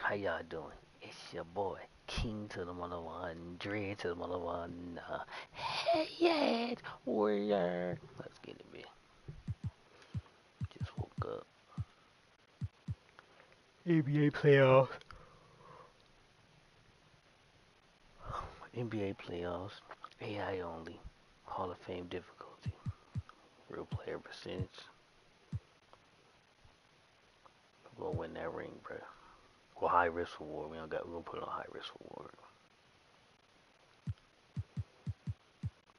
How y'all doing? It's your boy, King to the mother one, Dre to the mother one. Hey, yeah, warrior. Let's get it, man. Just woke up. NBA playoffs. NBA playoffs. AI only. Hall of Fame difficulty. Real player percentage. We're gonna win that ring, bro. Well, high risk reward. We're gonna put it on high risk reward.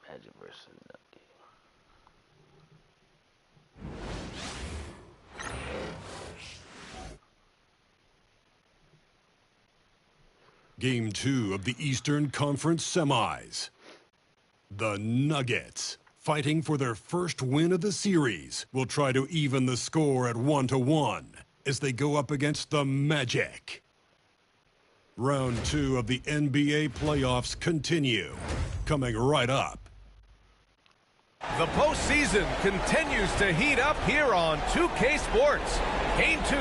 Magic versus Nuggets. Game 2 of the Eastern Conference Semis. The Nuggets, fighting for their first win of the series, will try to even the score at 1-1 as they go up against the Magic. Round 2 of the NBA playoffs continue, coming right up. The postseason continues to heat up here on 2K Sports. Game 2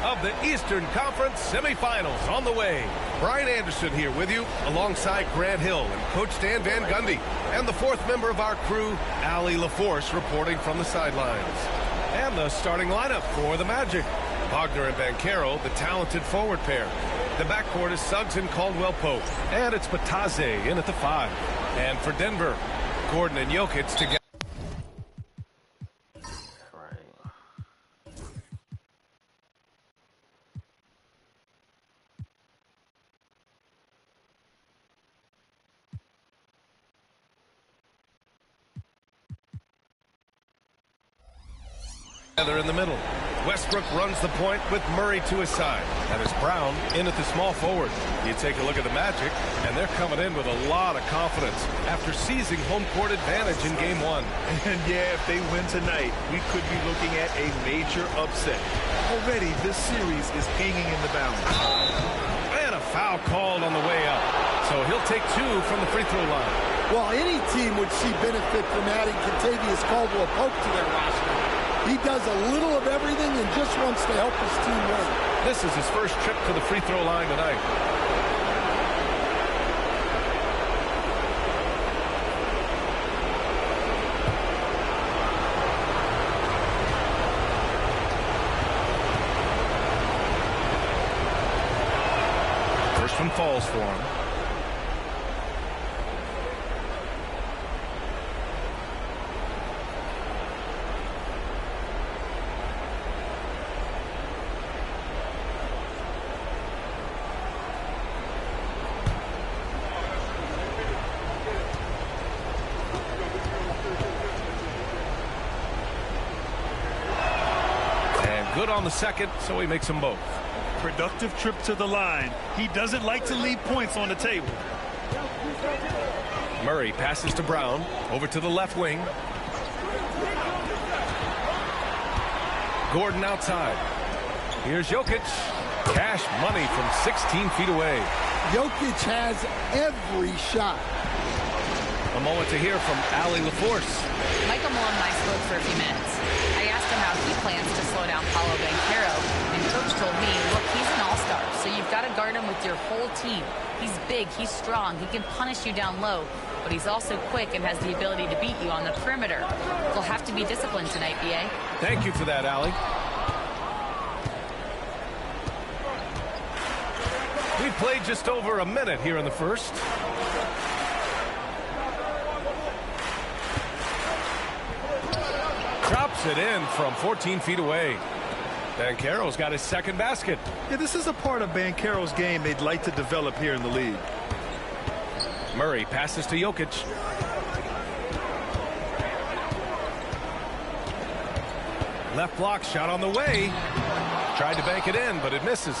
of the Eastern Conference semifinals on the way. Brian Anderson here with you alongside Grant Hill and Coach Dan Van Gundy. And the fourth member of our crew, Allie LaForce, reporting from the sidelines. And the starting lineup for the Magic. Wagner and Banchero, the talented forward pair. The backcourt is Suggs and Caldwell-Pope. And it's Bataze in at the 5. And for Denver, Gordon and Jokic together. Together in the middle. Westbrook runs the point with Murray to his side. And it's Brown in at the small forward. You take a look at the Magic, and they're coming in with a lot of confidence after seizing home court advantage in Game 1. And yeah, if they win tonight, we could be looking at a major upset. Already, this series is hanging in the balance. And a foul called on the way up. So he'll take 2 from the free throw line. Well, any team would see benefit from adding Kentavious Caldwell-Pope to their roster. He does a little of everything and just wants to help his team win. This is his first trip to the free throw line tonight. First one falls for him. Good on the second, so he makes them both. Productive trip to the line. He doesn't like to leave points on the table. Murray passes to Brown, over to the left wing. Gordon outside. Here's Jokic. Cash money from 16 feet away. Jokic has every shot. A moment to hear from Allie LaForce. Michael Malone and I spoke for a few minutes. I asked him how he plans to slow down Paulo Banchero, and Coach told me, look, he's an all-star, so you've got to guard him with your whole team. He's big, he's strong, he can punish you down low, but he's also quick and has the ability to beat you on the perimeter. We'll have to be disciplined tonight, B.A. Thank you for that, Allie. We've played just over a minute here in the first. Drops it in from 14 feet away. Banchero's got his second basket. Yeah, this is a part of Banchero's game they'd like to develop here in the league. Murray passes to Jokic. Left block shot on the way. Tried to bank it in, but it misses.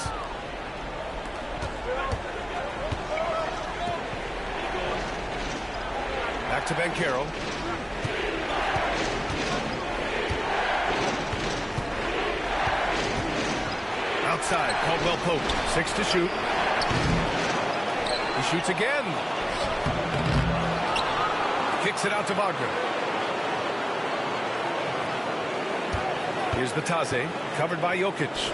Back to Banchero. Outside, Caldwell-Pope, 6 to shoot. He shoots again. Kicks it out to Wagner. Here's Bataze, covered by Jokic.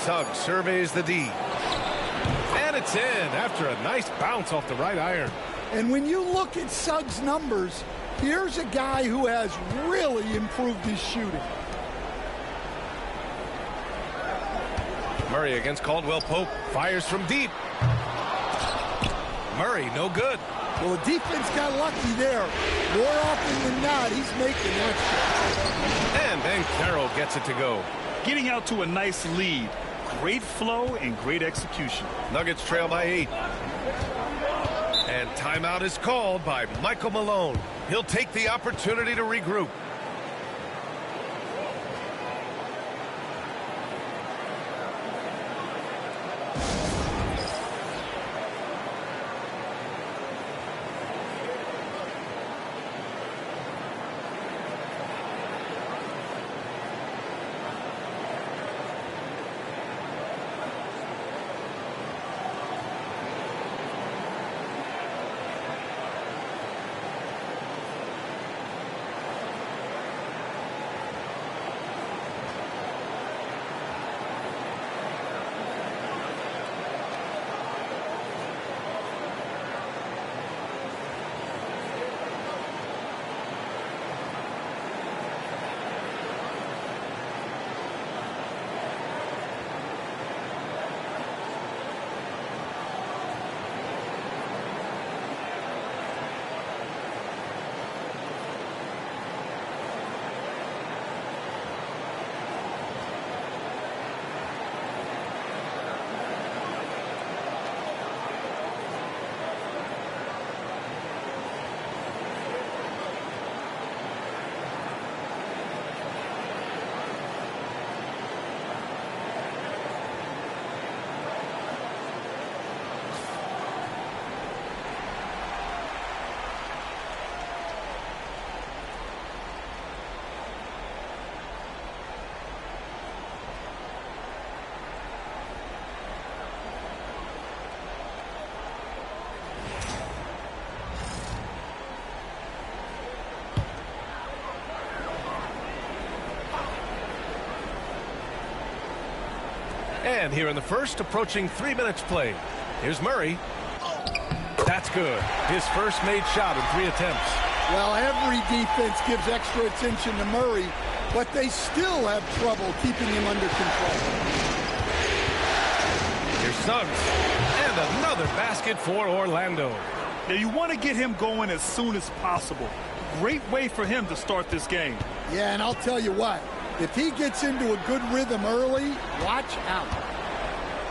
Suggs surveys the D. And it's in after a nice bounce off the right iron. And when you look at Suggs' numbers, here's a guy who has really improved his shooting. Murray against Caldwell Pope. Fires from deep. Murray, no good. Well, the defense got lucky there. More often than not, he's making that shot. And Banchero gets it to go. Getting out to a nice lead. Great flow and great execution. Nuggets trail by 8. And timeout is called by Michael Malone. He'll take the opportunity to regroup. And here in the first, approaching 3 minutes played. Here's Murray. That's good. His first made shot in 3 attempts. Well, every defense gives extra attention to Murray, but they still have trouble keeping him under control. Here's Suggs. And another basket for Orlando. Now you want to get him going as soon as possible. Great way for him to start this game. Yeah, and I'll tell you what. If he gets into a good rhythm early, watch out.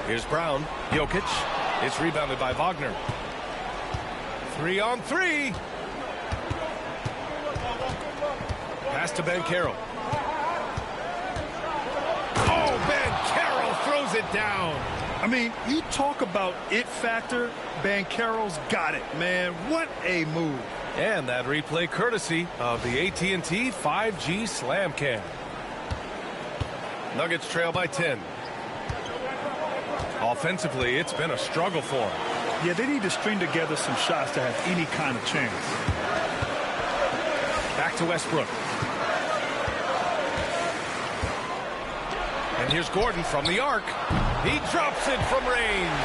Here's Brown. Jokic. It's rebounded by Wagner. 3 on 3. Pass to Banchero. Oh, Banchero throws it down. I mean, you talk about it factor. Banchero's got it, man. What a move. And that replay courtesy of the AT&T 5G Slam Cam. Nuggets trail by 10. Offensively, it's been a struggle for them. Yeah, they need to string together some shots to have any kind of chance. Back to Westbrook. And here's Gordon from the arc. He drops it from range.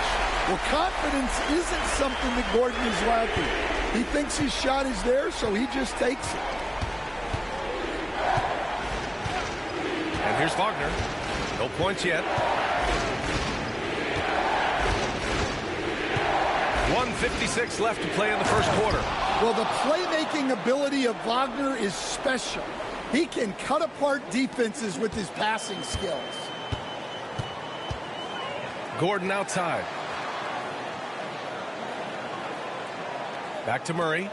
Well, confidence isn't something that Gordon is lacking. He thinks his shot is there, so he just takes it. And here's Wagner. No points yet. 1:56 left to play in the first quarter. Well, the playmaking ability of Wagner is special. He can cut apart defenses with his passing skills. Gordon outside. Back to Murray.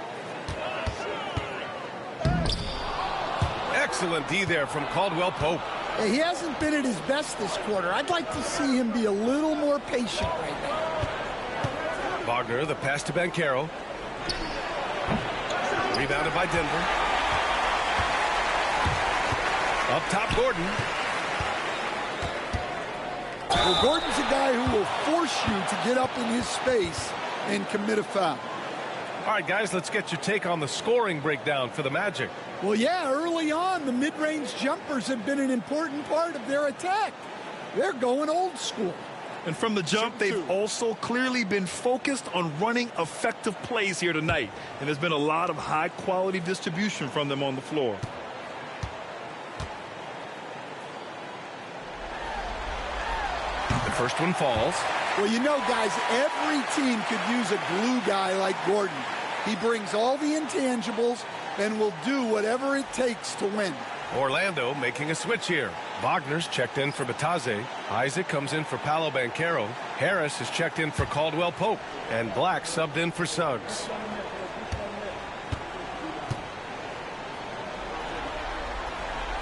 Excellent D there from Caldwell Pope. He hasn't been at his best this quarter. I'd like to see him be a little more patient right now. Wagner, the pass to Banchero. Rebounded by Denver. Up top, Gordon. Well, Gordon's a guy who will force you to get up in his space and commit a foul. All right, guys, let's get your take on the scoring breakdown for the Magic. Well, yeah, early on, the mid-range jumpers have been an important part of their attack. They're going old school. And from the jump, they've also clearly been focused on running effective plays here tonight. And there's been a lot of high-quality distribution from them on the floor. The first one falls. Well, you know, guys, every team could use a glue guy like Gordon. He brings all the intangibles and will do whatever it takes to win. Orlando making a switch here. Wagner's checked in for Bataze. Isaac comes in for Paolo Banchero. Harris is checked in for Caldwell Pope. And Black subbed in for Suggs.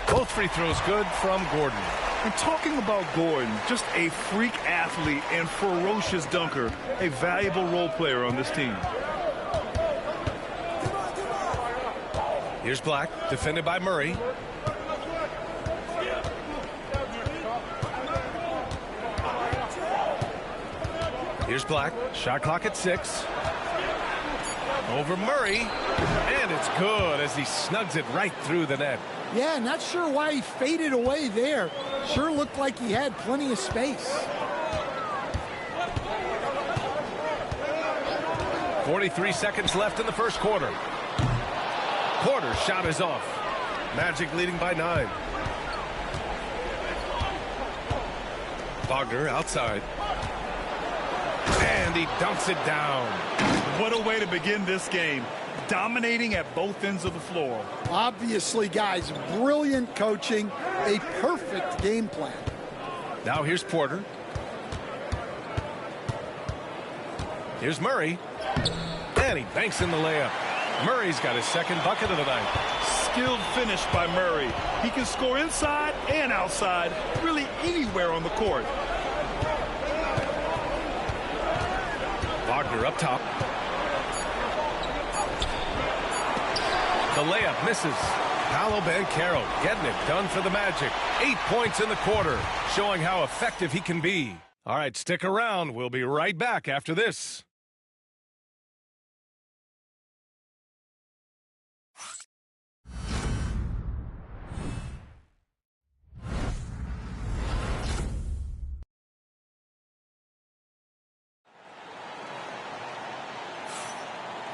Both free throws good from Gordon. And talking about Gordon, just a freak athlete and ferocious dunker, a valuable role player on this team. Here's Black, defended by Murray. Here's Black, shot clock at 6. Over Murray, and it's good as he snugs it right through the net. Yeah, not sure why he faded away there. Sure looked like he had plenty of space. 43 seconds left in the first quarter. Porter's shot is off. Magic leading by 9. Wagner outside. And he dunks it down. What a way to begin this game. Dominating at both ends of the floor. Obviously, guys, brilliant coaching, a perfect game plan. Now here's Porter. Here's Murray. And he banks in the layup. Murray's got his second bucket of the night. Skilled finish by Murray. He can score inside and outside, really anywhere on the court. Wagner up top. The layup misses. Paolo Banchero getting it done for the Magic. 8 points in the quarter, showing how effective he can be. All right, stick around. We'll be right back after this.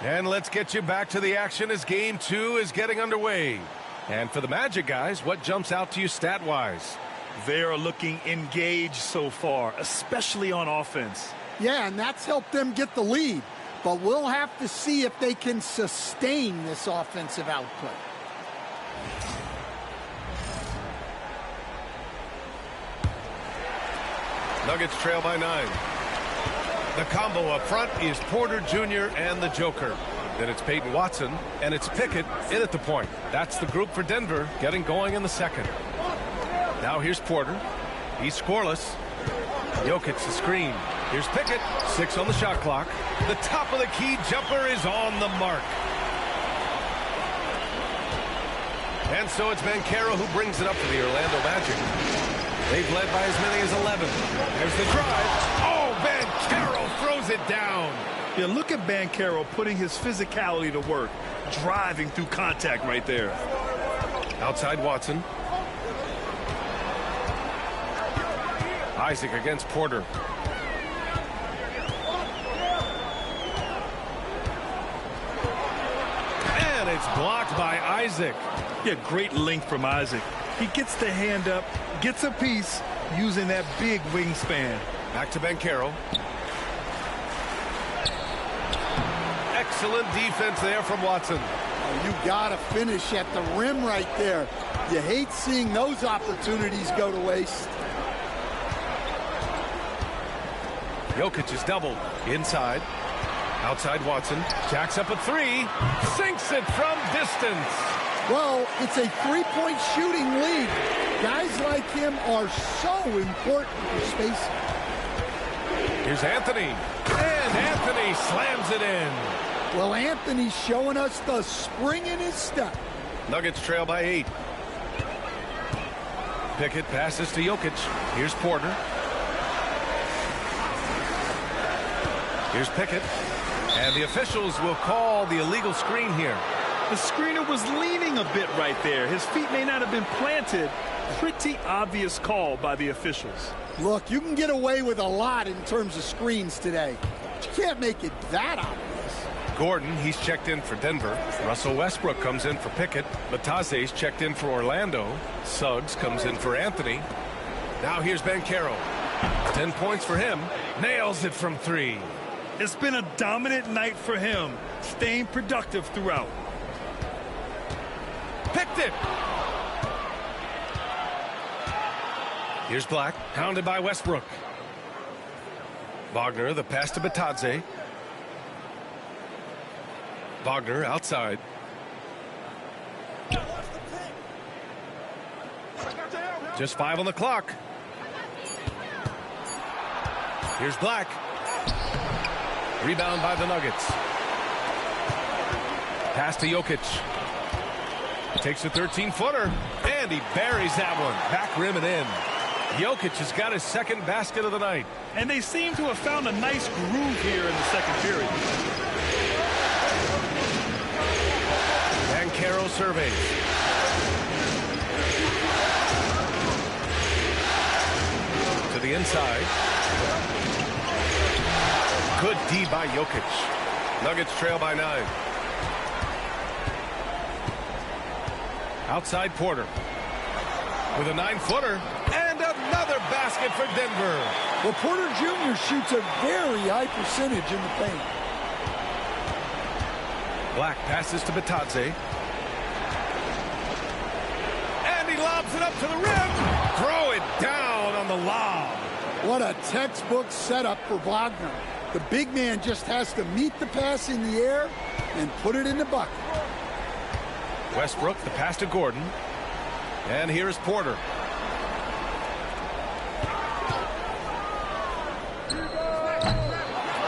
And let's get you back to the action as Game 2 is getting underway. And for the Magic guys, what jumps out to you stat-wise? They are looking engaged so far, especially on offense. Yeah, and that's helped them get the lead. But we'll have to see if they can sustain this offensive output. Nuggets trail by 9. The combo up front is Porter Jr. and the Joker. Then it's Peyton Watson, and it's Pickett in at the point. That's the group for Denver getting going in the second. Now here's Porter. He's scoreless. Jokic the screen. Here's Pickett. 6 on the shot clock. The top of the key jumper is on the mark. And so it's Banchero who brings it up for the Orlando Magic. They've led by as many as 11. There's the drive. Oh, Banchero throws it down. Yeah, look at Banchero putting his physicality to work, driving through contact right there. Outside Watson. Isaac against Porter. And it's blocked by Isaac. Yeah, great length from Isaac. He gets the hand up, gets a piece, using that big wingspan. Back to Banchero. Excellent defense there from Watson. Oh, you got to finish at the rim right there. You hate seeing those opportunities go to waste. Jokic is doubled. Inside. Outside Watson. Jacks up a 3. Sinks it from distance. Well, it's a three-point shooting lead. Guys like him are so important for spacing. Here's Anthony. And Anthony slams it in. Well, Anthony's showing us the spring in his step. Nuggets trail by 8. Pickett passes to Jokic. Here's Porter. Here's Pickett. And the officials will call the illegal screen here. The screener was leaning a bit right there. His feet may not have been planted. Pretty obvious call by the officials. Look, you can get away with a lot in terms of screens today. But you can't make it that obvious. Gordon, he's checked in for Denver. Russell Westbrook comes in for Pickett. Bataze's checked in for Orlando. Suggs comes in for Anthony. Now here's Banchero. 10 points for him. Nails it from 3. It's been a dominant night for him, staying productive throughout. Picked it. Here's Black, hounded by Westbrook. Wagner, the pass to Bataze. Wagner outside. Just 5 on the clock. Here's Black. Rebound by the Nuggets. Pass to Jokic. Takes a 13-footer, and he buries that one. Back rim and in. Jokic has got his second basket of the night. And they seem to have found a nice groove here in the second period. Banchero surveys. To the inside. Good D by Jokic. Nuggets trail by 9. Outside Porter. With a 9-footer. And another basket for Denver. Well, Porter Jr. shoots a very high percentage in the paint. Black passes to Bataze. And he lobs it up to the rim. Throw it down on the lob. What a textbook setup for Wagner. The big man just has to meet the pass in the air and put it in the bucket. Westbrook, the pass to Gordon. And here is Porter.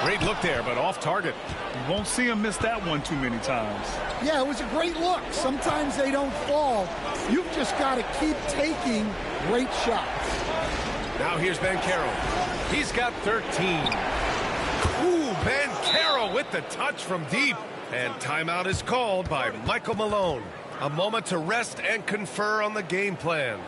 Great look there, but off target. You won't see him miss that one too many times. Yeah, it was a great look. Sometimes they don't fall. You've just got to keep taking great shots. Now here's Banchero. He's got 13. Ooh, Banchero with the touch from deep. And timeout is called by Michael Malone. A moment to rest and confer on the game plan.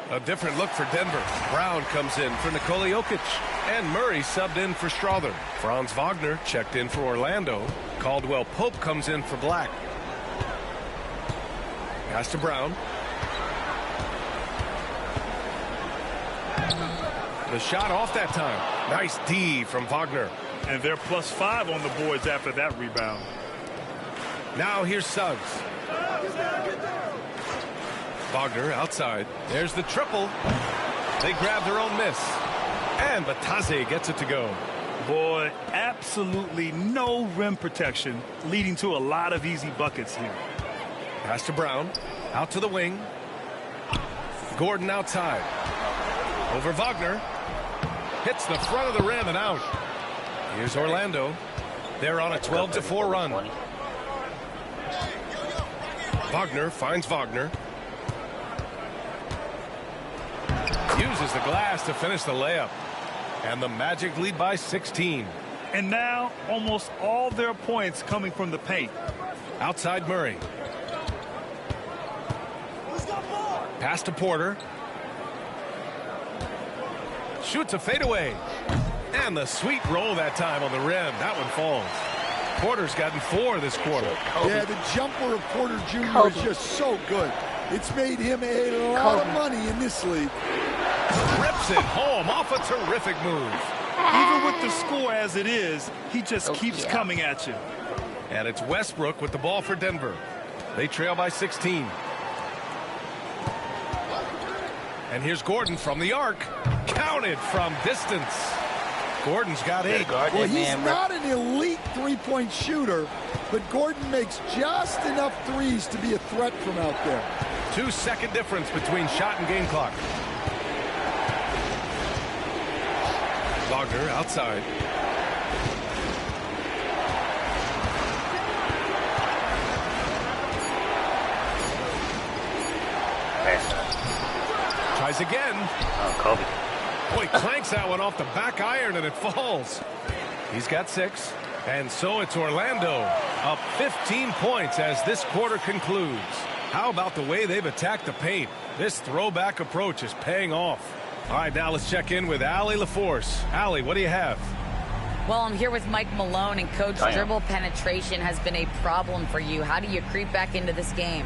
A different look for Denver. Brown comes in for Nikola Jokic. And Murray subbed in for Strother. Franz Wagner checked in for Orlando. Caldwell Pope comes in for Black. Pass to Brown. The shot off that time. Nice D from Wagner. And they're +5 on the boards after that rebound. Now here's Suggs. Wagner outside. There's the triple. They grab their own miss. And Bataze gets it to go. Boy, absolutely no rim protection, leading to a lot of easy buckets here. Pass to Brown. Out to the wing. Gordon outside. Over Wagner. Hits the front of the rim and out. Here's Orlando. They're on a 12-4 run. Wagner finds Wagner. Uses the glass to finish the layup. And the Magic lead by 16. And now almost all their points coming from the paint. Outside Murray. Pass to Porter. Shoots a fadeaway. And the sweet roll that time on the rim. That one falls. Porter's gotten 4 this quarter. Yeah, the jumper of Porter Jr. is just so good. It's made him a lot of money in this league. Rips it home off a terrific move. Even with the score as it is, he just keeps coming at you. And it's Westbrook with the ball for Denver. They trail by 16. And here's Gordon from the arc. Counted from distance. Gordon's got 8. Well, he's not an elite three-point shooter, but Gordon makes just enough threes to be a threat from out there. 2-second difference between shot and game clock. Wagner outside. Tries again. Oh, Kobe. Boy, clanks that one off the back iron and it falls. He's got 6. And so it's Orlando up 15 points as this quarter concludes. How about the way they've attacked the paint? This throwback approach is paying off. All right, now let's check in with Allie LaForce. Allie, what do you have? Well, I'm here with Mike Malone, and Coach, dribble penetration has been a problem for you. How do you creep back into this game?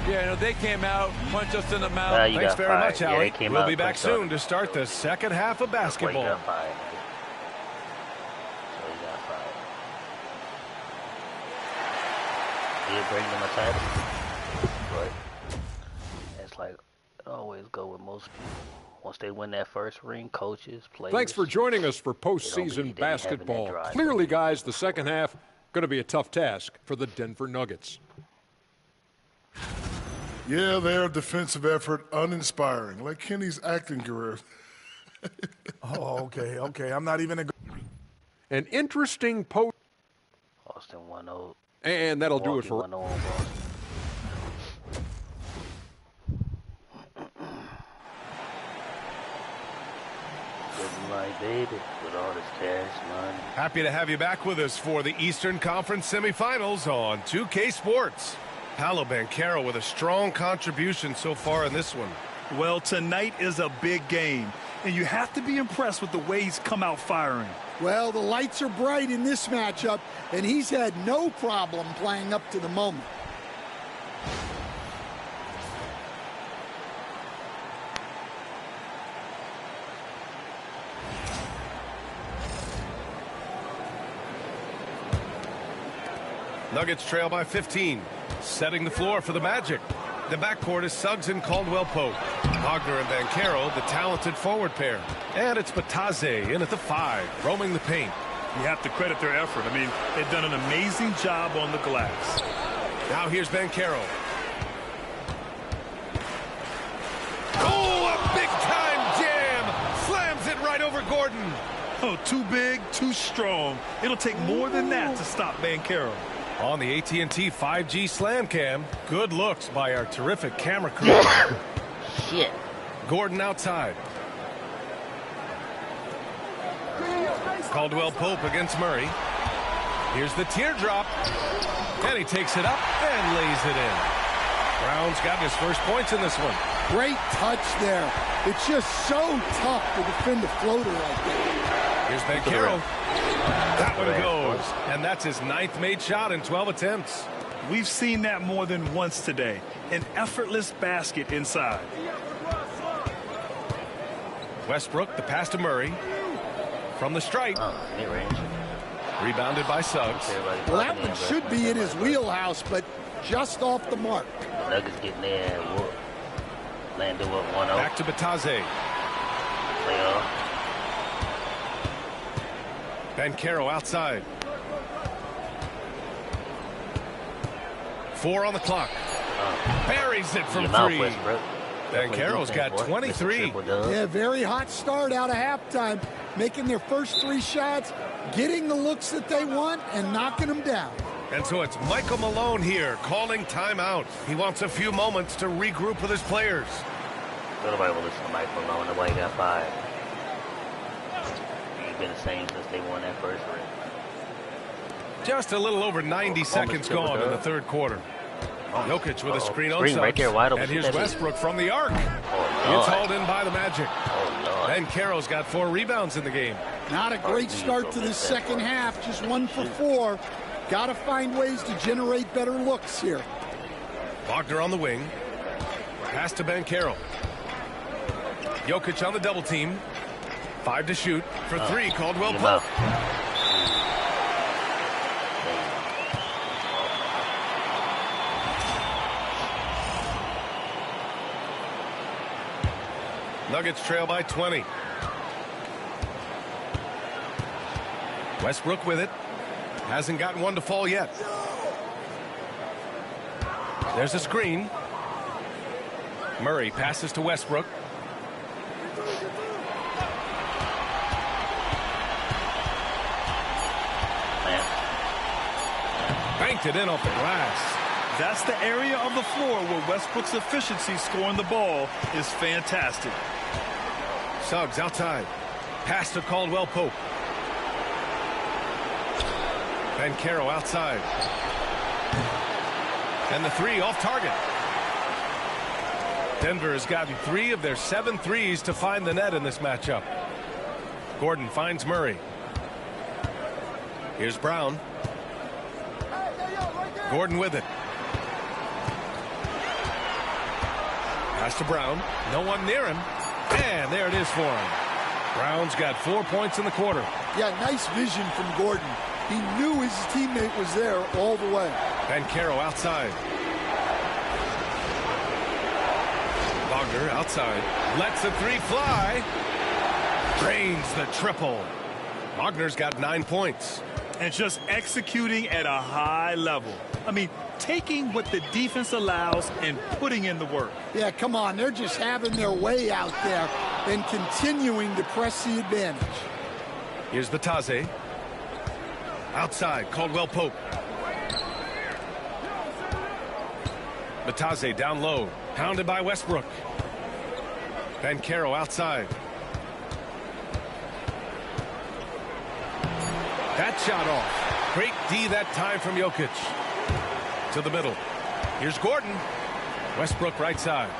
Yeah, you know, they came out, punched us in the mouth. Thanks very much, Allie. We'll be back soon to start the second half of basketball. Did bring them a title, but it's like it always go with most people. Once they win that first ring, coaches, players. Thanks for joining us for postseason basketball. Clearly, guys, the second half going to be a tough task for the Denver Nuggets. Yeah, their defensive effort uninspiring, like Kenny's acting career. Oh, okay. I'm not even An interesting post. Austin 1-0. And that'll do it for. Looking like baby with all this cash money. Happy to have you back with us for the Eastern Conference semifinals on 2K Sports. Paolo Banchero with a strong contribution so far in this one. Well, tonight is a big game, and you have to be impressed with the way he's come out firing. Well, the lights are bright in this matchup, and he's had no problem playing up to the moment. Nuggets trail by 15. Setting the floor for the Magic. The backcourt is Suggs and Caldwell-Pope. Wagner and Banchero, the talented forward pair. And it's Bataze in at the 5, roaming the paint. You have to credit their effort. I mean, they've done an amazing job on the glass. Now here's Banchero. Oh, a big-time jam! Slams it right over Gordon. Oh, too big, too strong. It'll take more than that to stop Banchero. On the AT&T 5G Slam Cam, good looks by our terrific camera crew. Shit. Gordon outside. Caldwell-Pope against Murray. Here's the teardrop. And he takes it up and lays it in. Brown's gotten his first points in this one. Great touch there. It's just so tough to defend a floater like that. Here's Banchero. That one goes. And that's his 9th made shot in 12 attempts. We've seen that more than once today. An effortless basket inside. Westbrook, the pass to Murray. From the stripe. Mid-range. Rebounded by Suggs. Well, that one should be in his wheelhouse, but just off the mark. The Nuggets getting there and whoop. Landed with 1-0. Back to Bataze. Playoff. Banchero outside. 4 on the clock. Buries it from 3. Banchero's got 23. Yeah, very hot start out of halftime. Making their first 3 shots, getting the looks that they want, and knocking them down. And so it's Michael Malone here calling timeout. He wants a few moments to regroup with his players. Nobody will listen to Mike Malone. Nobody got 5. He's been the same since they won that first ring. Just a little over 90 seconds gone in the third quarter. Jokic with a screen on Suggs. Right there, wide open. And here's Westbrook from the arc. It's hauled in by the Magic. Banchero's got 4 rebounds in the game. Not a great start to this second half. Just 1 for 4. Got to find ways to generate better looks here. Wagner on the wing. Pass to Banchero. Jokic on the double team. 5 to shoot. For 3, Caldwell-Pope. Nuggets trail by 20. Westbrook with it. Hasn't gotten one to fall yet. There's a screen. Murray passes to Westbrook. Banked it in off the glass. That's the area of the floor where Westbrook's efficiency scoring the ball is fantastic. Suggs outside. Pass to Caldwell Pope. Banchero outside. And the three off target. Denver has gotten 3 of their 7 threes to find the net in this matchup. Gordon finds Murray. Here's Brown. Gordon with it. Pass to Brown. No one near him. And there it is for him. Brown's got 4 points in the quarter. Yeah, nice vision from Gordon. He knew his teammate was there all the way. Banchero outside. Wagner outside. Lets the three fly. Drains the triple. Wagner's got 9 points. And just executing at a high level. I mean, taking what the defense allows and putting in the work. Yeah, come on. They're just having their way out there and continuing to press the advantage. Here's Batase. Outside, Caldwell Pope. Batase down low. Pounded by Westbrook. Banchero outside. That shot off. Great D that time from Jokic. To the middle. Here's Gordon. Westbrook right side.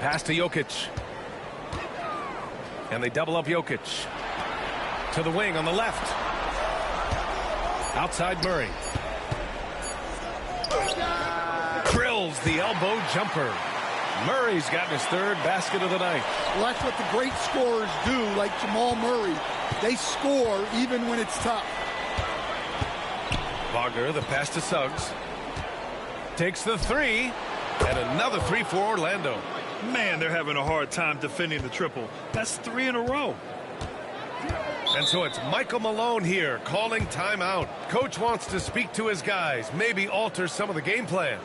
Pass to Jokic. And they double up Jokic. To the wing on the left. Outside Murray. Drills the elbow jumper. Murray's gotten his 3rd basket of the night. Well, that's what the great scorers do, like Jamal Murray. They score even when it's tough. Wagner, the pass to Suggs. Takes the 3. And another 3 for Orlando. Man, they're having a hard time defending the triple. That's 3 in a row. And so it's Michael Malone here calling timeout. Coach wants to speak to his guys, maybe alter some of the game plan.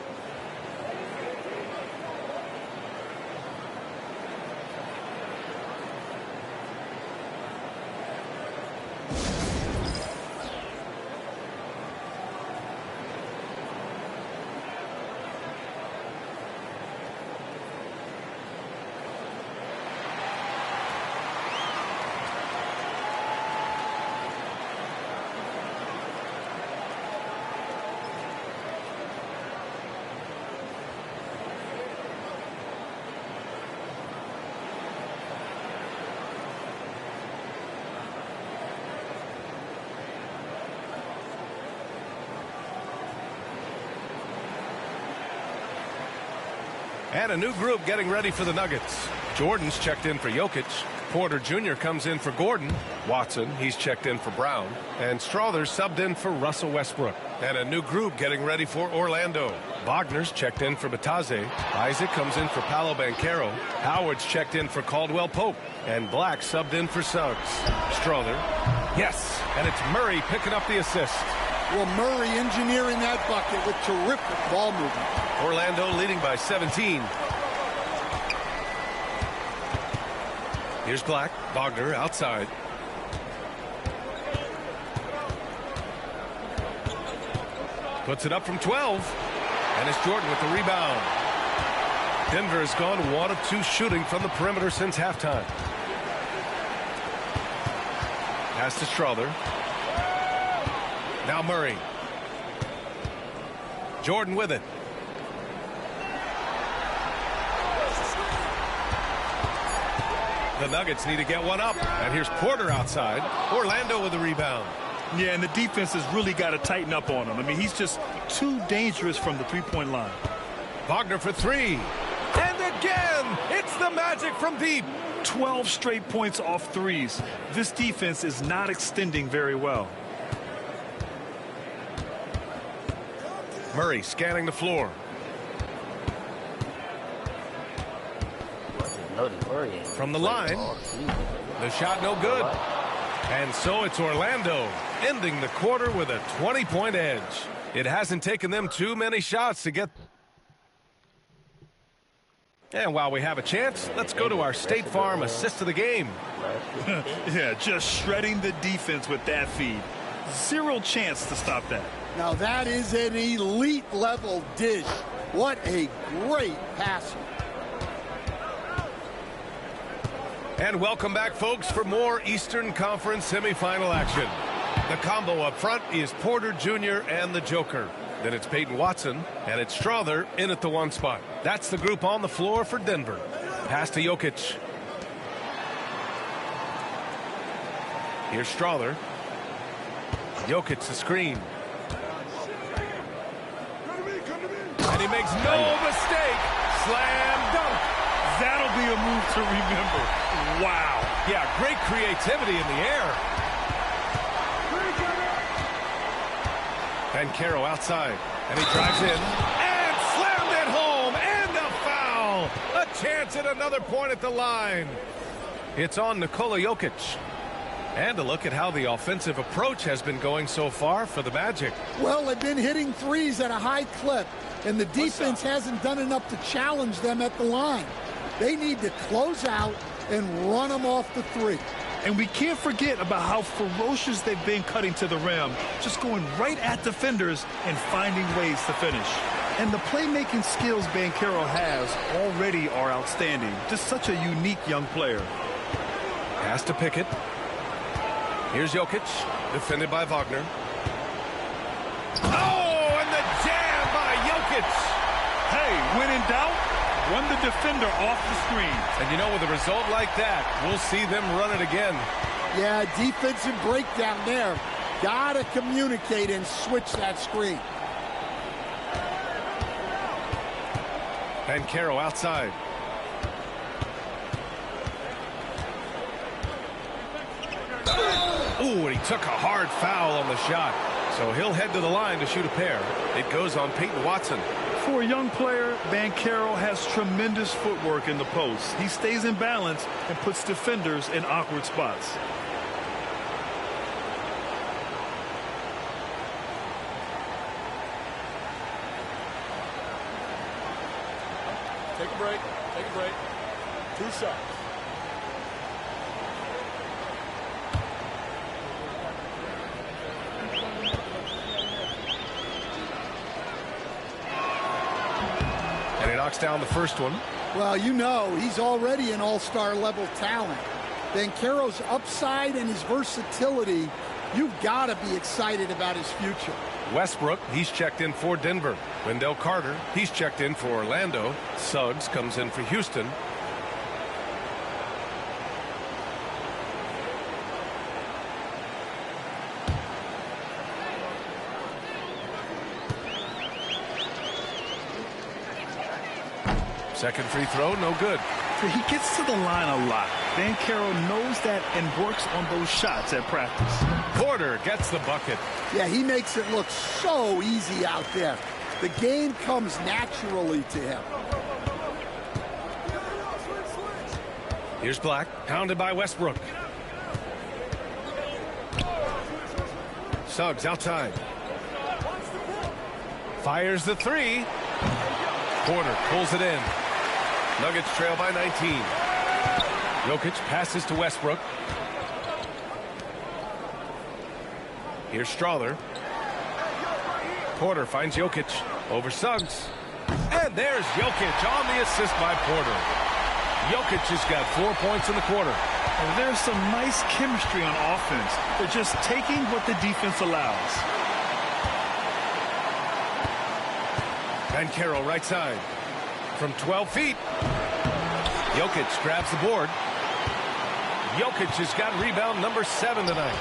And a new group getting ready for the Nuggets. Jordan's checked in for Jokic. Porter Jr. comes in for Gordon. Watson, he's checked in for Brown. And Strother's subbed in for Russell Westbrook. And a new group getting ready for Orlando. Wagner's checked in for Batase. Isaac comes in for Paolo Banchero. Howard's checked in for Caldwell Pope. And Black subbed in for Suggs. Strother. Yes, and it's Murray picking up the assist. Well, Murray engineering that bucket with terrific ball movement. Orlando leading by 17. Here's Black. Wagner outside. Puts it up from 12. And it's Jordan with the rebound. Denver has gone 1 of 2 shooting from the perimeter since halftime. Pass to Strother. Now Murray. Jordan with it. The Nuggets need to get one up. And here's Porter outside. Orlando with the rebound. Yeah, and the defense has really got to tighten up on him. I mean, he's just too dangerous from the three-point line. Wagner for 3. And again, it's the Magic from deep. 12 straight points off threes. This defense is not extending very well. Murray scanning the floor. From the line. The shot no good. And so it's Orlando ending the quarter with a 20-point edge. It hasn't taken them too many shots to get. And while we have a chance, let's go to our State Farm assist of the game. Yeah, just shredding the defense with that feed. Zero chance to stop that. Now that is an elite level dish. What a great passer. And welcome back, folks, for more Eastern Conference semifinal action. The combo up front is Porter Jr. and the Joker. Then it's Peyton Watson, and it's Strother in at the 1 spot. That's the group on the floor for Denver. Pass to Jokic. Here's Strother. Jokic the screen. And he makes no mistake. Slam dunk. That'll be a move to remember. Wow. Yeah, great creativity in the air. Banchero outside. And he drives in. And slammed it home. And a foul. A chance at another point at the line. It's on Nikola Jokic. And a look at how the offensive approach has been going so far for the Magic. Well, they've been hitting threes at a high clip, and the defense hasn't done enough to challenge them at the line. They need to close out and run them off the three. And we can't forget about how ferocious they've been cutting to the rim, just going right at defenders and finding ways to finish. And the playmaking skills Banchero has already are outstanding. Just such a unique young player. Pass to Pickett. Here's Jokic, defended by Wagner. Oh, and the jam by Jokic. Hey, when in doubt, run the defender off the screen. And you know, with a result like that, we'll see them run it again. Yeah, defensive breakdown there. Gotta communicate and switch that screen. Banchero outside. Ooh, and he took a hard foul on the shot. So he'll head to the line to shoot a pair. It goes on Peyton Watson. For a young player, Banchero has tremendous footwork in the post. He stays in balance and puts defenders in awkward spots. Take a break. Take a break. 2 shots. And he knocks down the first one. Well, you know, he's already an all-star level talent. Banchero's upside and his versatility, you've got to be excited about his future. Westbrook, he's checked in for Denver. Wendell Carter, he's checked in for Orlando. Suggs comes in for Houston. Second free throw, no good. He gets to the line a lot. Banchero knows that and works on those shots at practice. Porter gets the bucket. Yeah, he makes it look so easy out there. The game comes naturally to him. Here's Black, pounded by Westbrook. Suggs outside. Fires the three. Porter pulls it in. Nuggets trail by 19. Jokic passes to Westbrook. Here's Strother. Porter finds Jokic over Suggs. And there's Jokic on the assist by Porter. Jokic has got 4 points in the quarter. And there's some nice chemistry on offense. They're just taking what the defense allows. Banchero right side. From 12 feet. Jokic grabs the board. Jokic has got rebound number 7 tonight.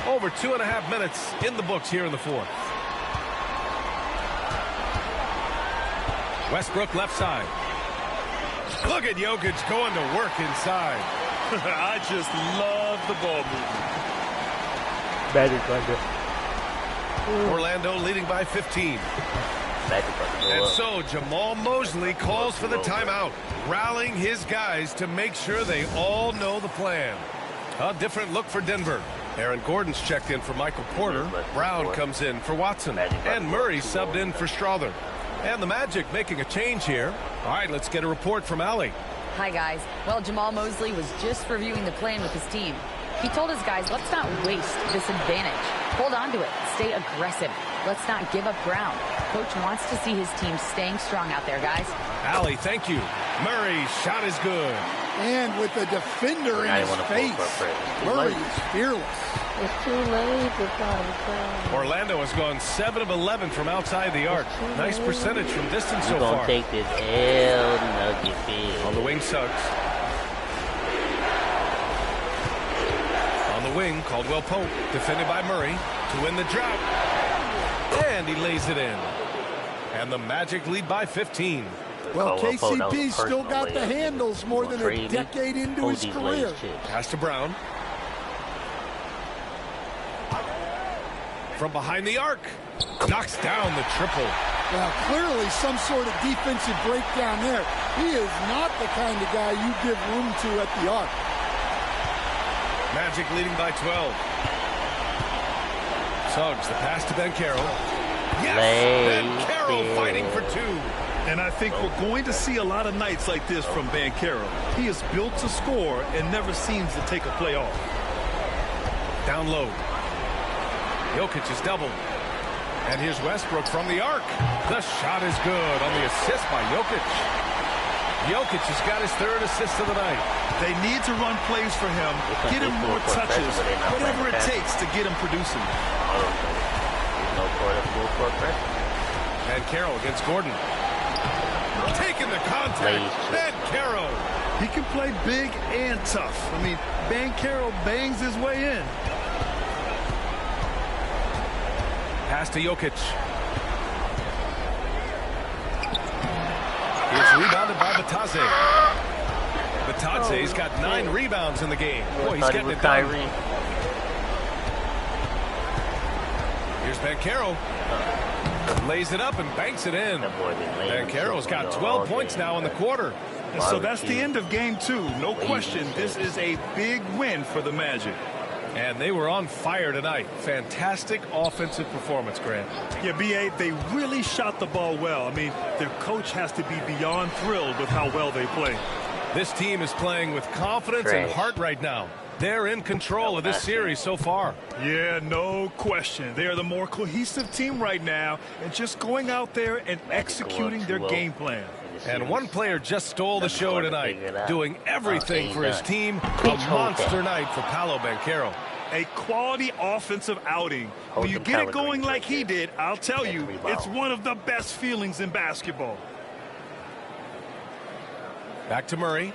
Over 2.5 minutes in the books here in the fourth. Westbrook left side. Look at Jokic going to work inside. I just love the ball movement. Magic under. Orlando leading by 15. And so Jamal Mosley calls for the timeout, rallying his guys to make sure they all know the plan. A different look for Denver. Aaron Gordon's checked in for Michael Porter. Brown comes in for Watson. And Murray subbed in for Strother. And the Magic making a change here. All right, let's get a report from Allie. Hi, guys. Well, Jamal Mosley was just reviewing the plan with his team. He told his guys, let's not waste this advantage. Hold on to it. Stay aggressive. Let's not give up ground. Coach wants to see his team staying strong out there, guys. Allie, thank you. Murray's shot is good. And with the defender in his face, Murray is fearless. It's too late to find. Orlando has gone 7 of 11 from outside the arc. Nice percentage from distance so far. Gonna take this L, Nugget field. On the wing, Suggs. On the wing, Caldwell Pope, defended by Murray to win the drought. And he lays it in. And the Magic lead by 15. Well, KCP still got the handles more than a decade into his career. Pass to Brown. From behind the arc. Knocks down the triple. Well, clearly some sort of defensive breakdown there. He is not the kind of guy you give room to at the arc. Magic leading by 12. Suggs, the pass to Banchero. Yes! Banchero fighting for two. And I think we're going to see a lot of nights like this from Banchero. He is built to score and never seems to take a play off. Down low. Jokic is doubled. And here's Westbrook from the arc. The shot is good on the assist by Jokic. Jokic has got his third assist of the night. They need to run plays for him, get him more touches, whatever it takes to get him producing. And Carroll against Gordon. Taking the contact. Banchero. He can play big and tough. I mean, Banchero bangs his way in. Pass to Jokic. It's rebounded by Batadze. Batadze's got 9 rebounds in the game. Boy, he's getting it done. Here's Banchero. Lays it up and banks it in. Banchero's got 12 points now in the quarter. And so that's the end of game 2. No question, this is a big win for the Magic. And they were on fire tonight. Fantastic offensive performance, Grant. Yeah, B.A., they really shot the ball well. I mean, their coach has to be beyond thrilled with how well they play. This team is playing with confidence and heart right now. They're in control of this series so far. Yeah, no question. They are the more cohesive team right now and just going out there and executing their game plan. And one player just stole the show tonight, doing everything for his team. A monster night for Paolo Banchero. A quality offensive outing. When you get it going like he did, I'll tell you, it's one of the best feelings in basketball. Back to Murray.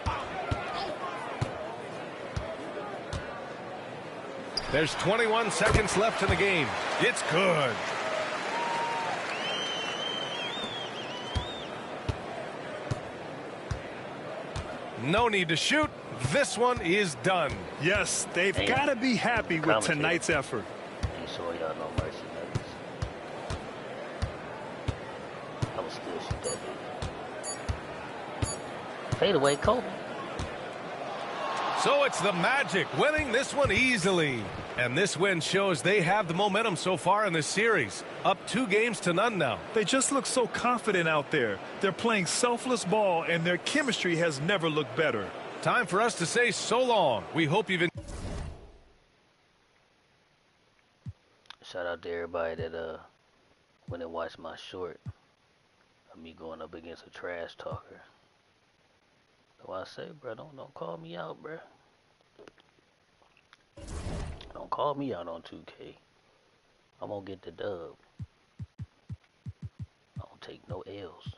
There's 21 seconds left in the game. It's good. No need to shoot. This one is done. Yes, they've got to be happy with tonight's effort. Ain't sure y'all no mercy, nuggets. I will still shoot that. Fade away, Kobe. So it's the Magic winning this one easily. And this win shows they have the momentum so far in this series. Up 2 games to none now. They just look so confident out there. They're playing selfless ball, and their chemistry has never looked better. Time for us to say so long. We hope you've enjoyed. Shout out to everybody that went and watched my short of me going up against a trash talker. So I say, bro, don't call me out, bro. Don't call me out on 2K. I'm gonna get the dub. I don't take no L's.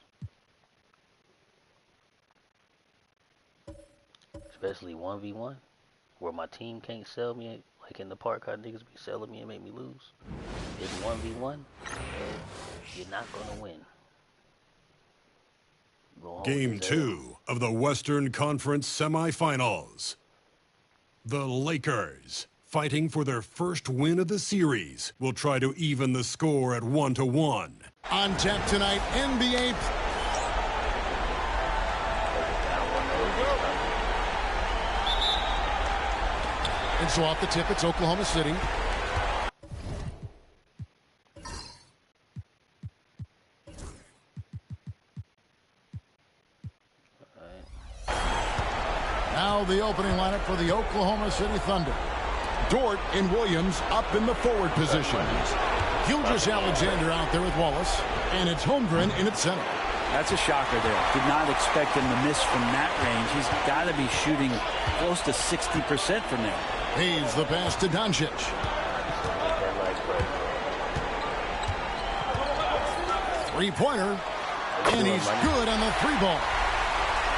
Especially 1v1, where my team can't sell me like in the park how niggas be selling me and make me lose. It's 1v1, you're not gonna win. Game 2 of the Western Conference semifinals. The Lakers, fighting for their first win of the series, will try to even the score at 1-1. On tap tonight, NBA. And so off the tip, it's Oklahoma City. Now the opening lineup for the Oklahoma City Thunder. Dort and Williams up in the forward positions. Gilgeous-Alexander out there with Wallace. And it's Holmgren in at center. That's a shocker there. Did not expect him to miss from that range. He's got to be shooting close to 60% from there. He's the pass to Doncic. Three-pointer. And he's good on the three ball.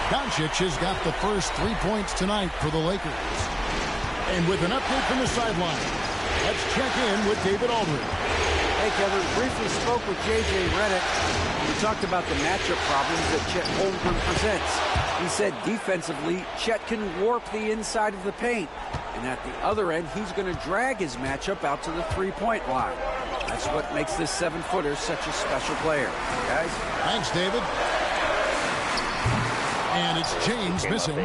Doncic has got the first 3 points tonight for the Lakers. And with an update from the sideline, let's check in with David Aldridge. Hey, Kevin, briefly spoke with J.J. Redick. We talked about the matchup problems that Chet Holmgren presents. He said defensively, Chet can warp the inside of the paint. And at the other end, he's going to drag his matchup out to the three-point line. That's what makes this 7-footer such a special player. Guys? Thanks, David. And it's James missing.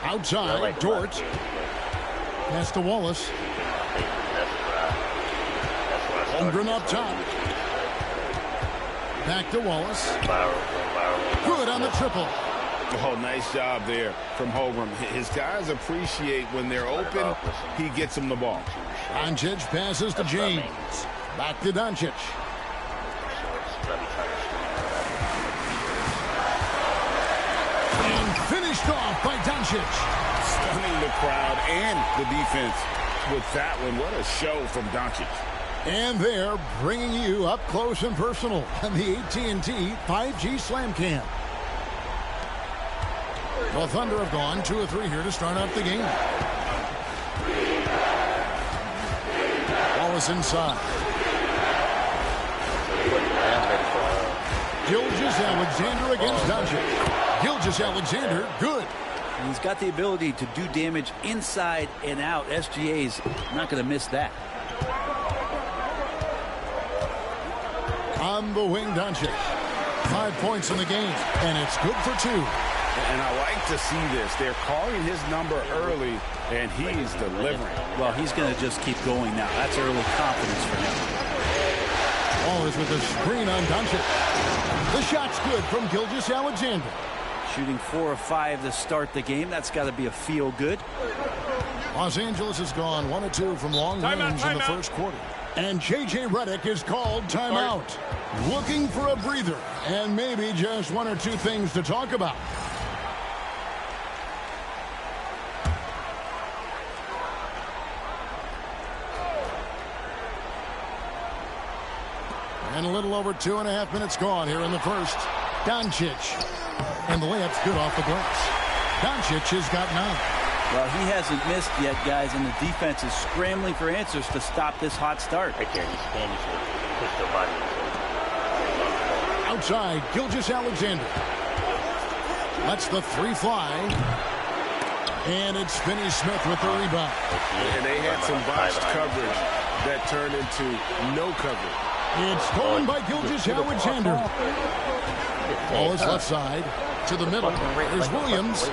Outside, Dort. Pass to Wallace. Holmgren up top. Back to Wallace. Good on the triple. Oh, nice job there from Holmgren. His guys appreciate when they're open, he gets them the ball. Doncic passes to James. Back to Doncic. And finished off by Doncic. Stunning the crowd and the defense with that one. What a show from Doncic. And they're bringing you up close and personal on the AT&T 5G Slam Cam. The Thunder have gone 2 of 3 here to start out the game. Wallace inside. Gilgeous-Alexander against Doncic. Gilgeous-Alexander, good. He's got the ability to do damage inside and out. SGA's not going to miss that. On the wing, Doncic. 5 points in the game, and it's good for 2. And I like to see this. They're calling his number early, and he's delivering. Well, he's going to just keep going now. That's early confidence for him. Wallace with a screen on Doncic. The shot's good from Gilgeous-Alexander. Shooting 4 of 5 to start the game. That's got to be a feel good. Los Angeles has gone 1 of 2 from long range in the first quarter. And J.J. Redick is called timeout. Looking for a breather and maybe just 1 or 2 things to talk about. And a little over 2.5 minutes gone here in the first. Doncic. And the layup's good off the glass. Doncic has got 9. Well, he hasn't missed yet, guys, and the defense is scrambling for answers to stop this hot start. Right there, he's standing to push their body. Outside, Gilgeous-Alexander. Lets the 3 fly. And it's Finney-Smith with the rebound. And they had some botched coverage that turned into no coverage. It's stolen by Gilgeous-Alexander. Ball is left side to the middle. There's Williams.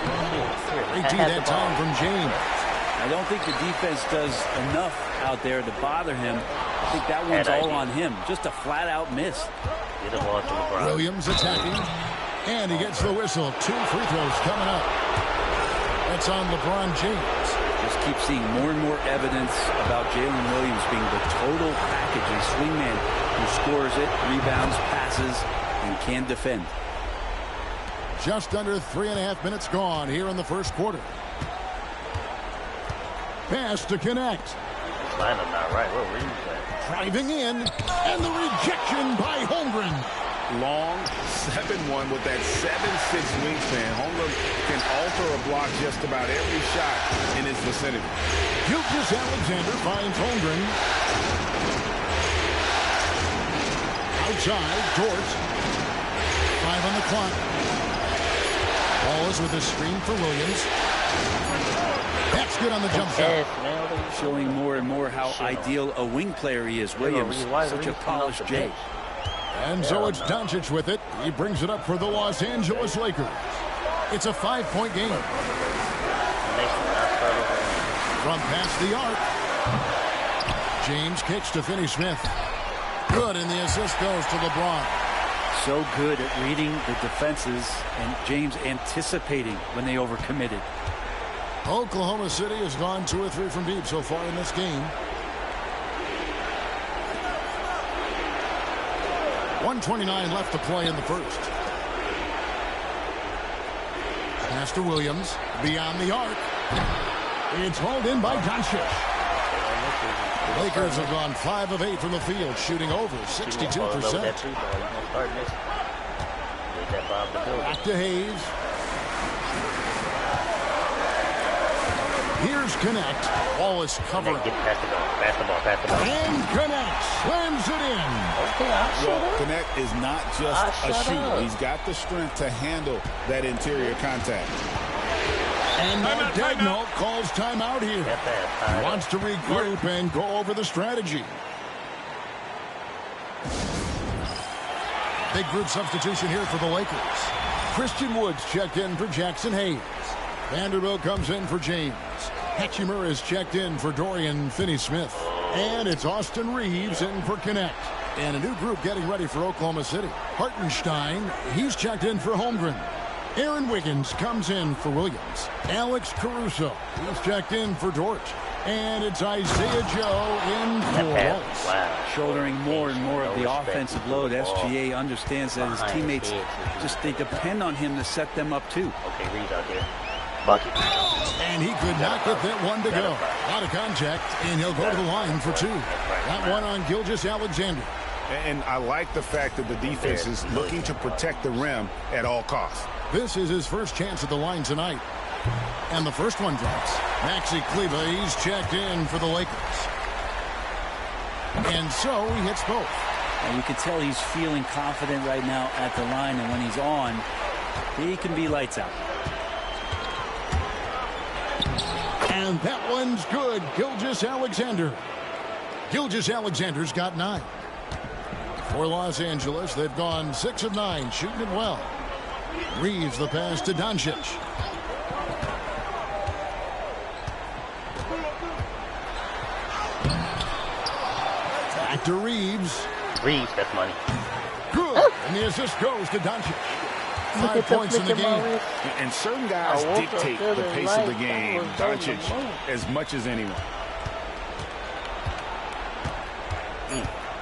Great D that time from James. I don't think the defense does enough out there to bother him. I think that one's all on him. Just a flat-out miss. Williams attacking. And he gets the whistle. 2 free throws coming up. That's on LeBron James. Just keep seeing more and more evidence about Jalen Williams being the total package, a swingman who scores it, rebounds, passes, and can defend. Just under 3.5 minutes gone here in the first quarter. Pass to connect. Line up not right. What were you saying? Driving in, and the rejection by Holmgren. Long 7-1 with that 7'6" wingspan. Holmgren can alter a block just about every shot in his vicinity. Gilgeous-Alexander finds Holmgren. Outside, Dort. 5 on the clock. Wallace with a screen for Williams. That's good on the jump shot. Showing more and more how ideal a wing player he is. Williams, such a polished J. And so it's Doncic with it. He brings it up for the Los Angeles Lakers. It's a 5-point game. From past the arc. James kicks to Finney-Smith. Good, and the assist goes to LeBron. So good at reading the defenses, and James anticipating when they overcommitted. Oklahoma City has gone 2 or 3 from deep so far in this game. 1:29 left to play in the first. Pass to Williams. Beyond the arc. It's hauled in by Doncic. Lakers have gone 5 of 8 from the field, shooting over 62%. Back to Hayes. Here's Connect. Ball is covered. Pass the ball. And Connect slams it in. Well, Connect is not just a shooter. He's got the strength to handle that interior contact. And Mark Dagnall calls timeout here. He wants to regroup and go over the strategy. Big group substitution here for the Lakers. Christian Woods checked in for Jackson Hayes. Vanderbilt comes in for James. Hatchimer is checked in for Dorian Finney-Smith. And it's Austin Reeves in for Connect. And a new group getting ready for Oklahoma City. Hartenstein, he's checked in for Holmgren. Aaron Wiggins comes in for Williams. Alex Caruso, he's checked in for Dort. And it's Isaiah Joe in for Waltz. Shouldering more and more of the offensive load. SGA understands that his teammates they depend on him to set them up too. Okay, Reeves out there. Bucket. And he could not get that one to go. Out of contact, and he'll go to the line for 2. That one on Gilgeous-Alexander. And I like the fact that the defense is looking to protect the rim at all costs. This is his first chance at the line tonight. And the first one drops. Maxi Kleber, he's checked in for the Lakers. And so he hits both. And you can tell he's feeling confident right now at the line, and when he's on, he can be lights out. And that one's good. Gilgeous-Alexander. Gilgeous-Alexander's got 9. For Los Angeles, they've gone 6 of 9, shooting it well. Reeves the pass to Doncic. Back to Reeves. Reeves, that's money. Good. And the assist goes to Doncic. 5 points in the game. And certain guys dictate the pace of the game. Doncic as much as anyone.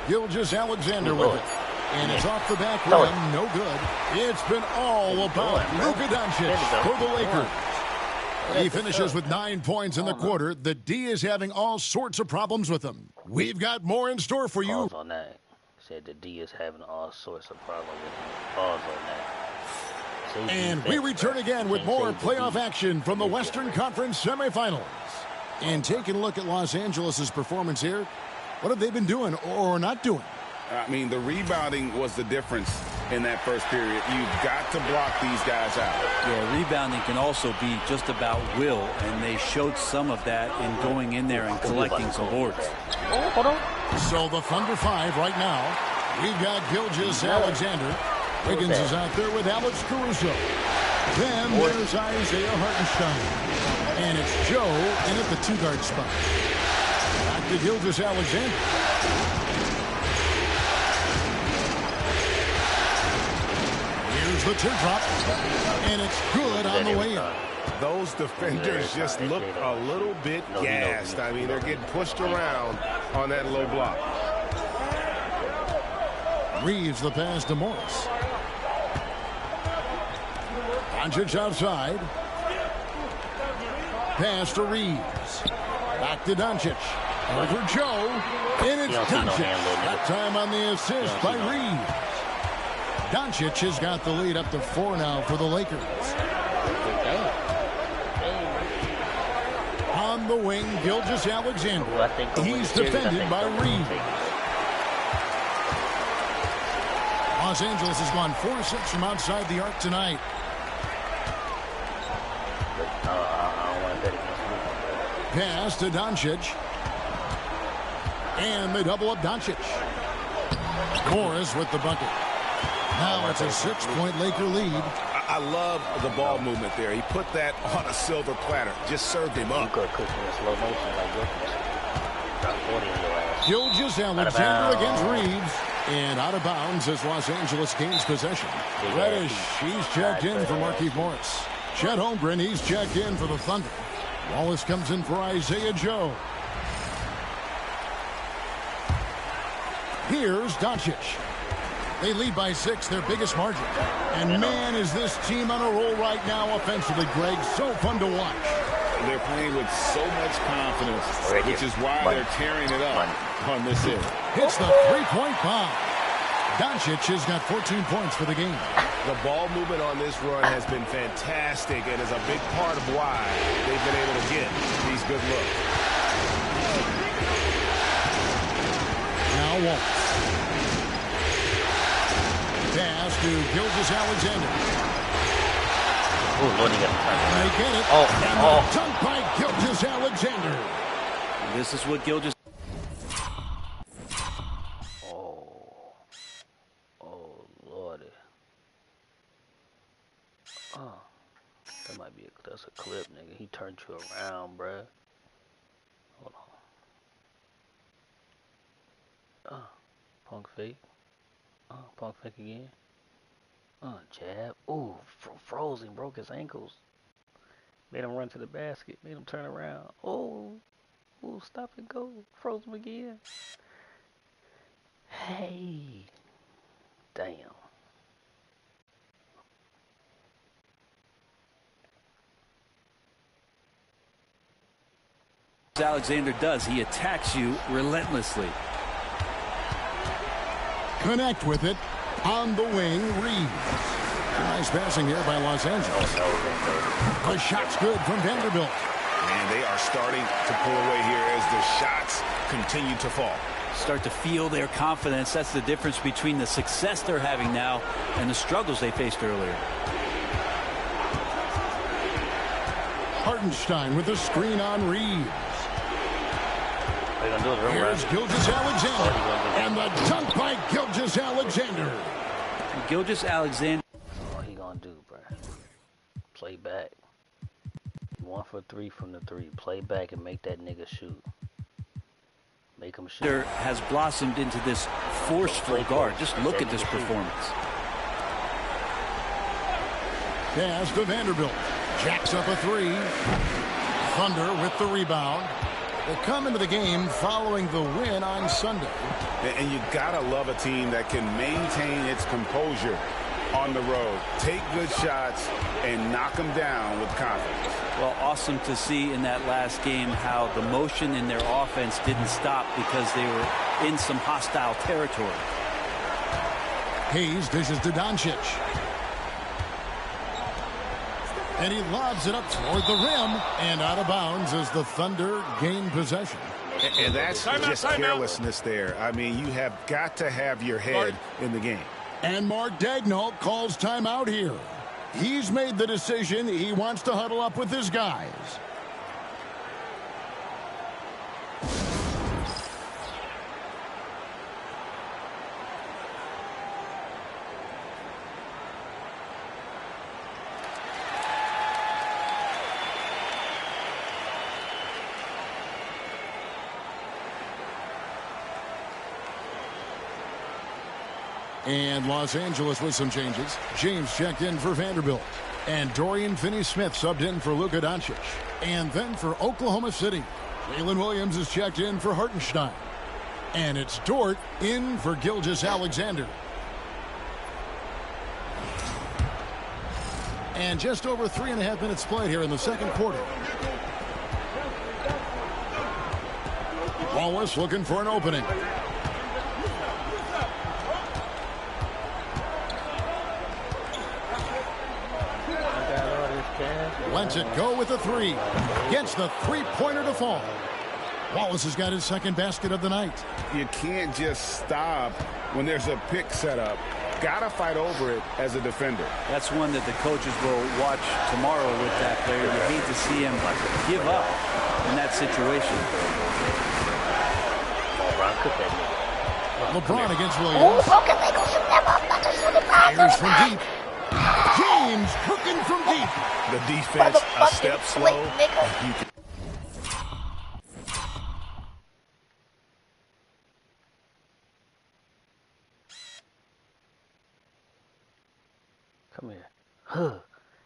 Gilgeous-Alexander with it. And it's off the back rim. No good. It's been all about Luka Doncic for the Lakers. He finishes with 9 points in the quarter. The D is having all sorts of problems with him. We've got more in store for you. Pause on that. Said the D is having all sorts of problems with him. Pause on that. And we return again with more playoff action from the Western Conference semifinals. And taking a look at Los Angeles' performance here, what have they been doing or not doing? I mean, the rebounding was the difference in that first period. You've got to block these guys out. Yeah, rebounding can also be just about will, and they showed some of that in going in there and collecting some boards. So the Thunder 5 right now. We've got Gilgeous-Alexander. Wiggins is out there with Alex Caruso. Then there's Isaiah Hartenstein. And it's Joe in at the 2-guard spot. Back to Gilgeous-Alexander. Here's the teardrop. And it's good on the way in. Those defenders just look a little bit gassed. I mean, they're getting pushed around on that low block. Reeves the pass to Morris. Doncic outside. Pass to Reeves. Back to Doncic. Over Joe. And it's Doncic. That time on the assist by Reeves. Doncic has got the lead up to 4 now for the Lakers. On the wing, Gilgeous-Alexander. He's defended by Reeves. Los Angeles has gone 4-6 from outside the arc tonight. Pass to Doncic. And they double up Doncic. Morris with the bucket. Now it's a 6-point Laker lead. I love the ball movement there. He put that on a silver platter. Just served him up. Gilgeous-Alexander against Reeves. And out of bounds as Los Angeles gains possession. Reddish, he's checked in for Markieff Morris. Chet Holmgren, he's checked in for the Thunder. Wallace comes in for Isaiah Joe. Here's Doncic. They lead by 6, their biggest margin. And man, is this team on a roll right now offensively, Greg. So fun to watch. They're playing with so much confidence, which is why they're tearing it up on this hit. Hits the three-point bomb. Doncic has got 14 points for the game. The ball movement on this run has been fantastic and is a big part of why they've been able to get these good looks. Now Wallace. Pass to Gilgeous-Alexander. Oh, Lord, he got to turn around. They get it. Oh. Dunk by Gilgeous-Alexander. This is what Gilgeous... Oh, Lordy. Oh, that might be that's a clip, nigga. He turned you around, bruh. Hold on. Punk fake. Punk fake again. Jab. Ooh, froze him, broke his ankles. Made him run to the basket. Made him turn around. Oh, stop and go. Froze him again. Hey. Damn. Alexander does. He attacks you relentlessly. Connect with it. On the wing, Reeves. Nice passing here by Los Angeles. The shot's good from Vanderbilt. And they are starting to pull away here as the shots continue to fall. Start to feel their confidence. That's the difference between the success they're having now and the struggles they faced earlier. Hartenstein with the screen on Reeves. Here's Gilgeous-Alexander. And the dunk by Gilgeous-Alexander. Gilgeous-Alexander. All he gonna do, bro. Play back. 1 for 3 from the 3. Play back and make that nigga shoot. Make him shoot. Has blossomed into this forceful guard. Just look at this performance. Pass to Vanderbilt. Jacks up a 3. Thunder with the rebound. They come into the game following the win on Sunday. And you gotta love a team that can maintain its composure on the road. Take good shots and knock them down with confidence. Well, awesome to see in that last game how the motion in their offense didn't stop because they were in some hostile territory. Hayes dishes to Doncic. And he lobs it up toward the rim and out of bounds as the Thunder gain possession. And that's just carelessness there. I mean, you have got to have your head in the game. And Mark Daigneault calls timeout here. He's made the decision. He wants to huddle up with his guys. And Los Angeles with some changes. James checked in for Vanderbilt. And Dorian Finney-Smith subbed in for Luka Doncic. And then for Oklahoma City, Jalen Williams is checked in for Hartenstein. And it's Dort in for Gilgeous-Alexander. And just over 3.5 minutes played here in the second quarter. Wallace looking for an opening. Lets it go with a 3. Gets the three-pointer to fall. Wallace has got his second basket of the night. You can't just stop when there's a pick set up. Gotta fight over it as a defender. That's one that the coaches will watch tomorrow with that player. You hate to see him give up in that situation. LeBron against Williams. Fires from deep. James cooking from deep. The defense a step slow. Come here. Huh.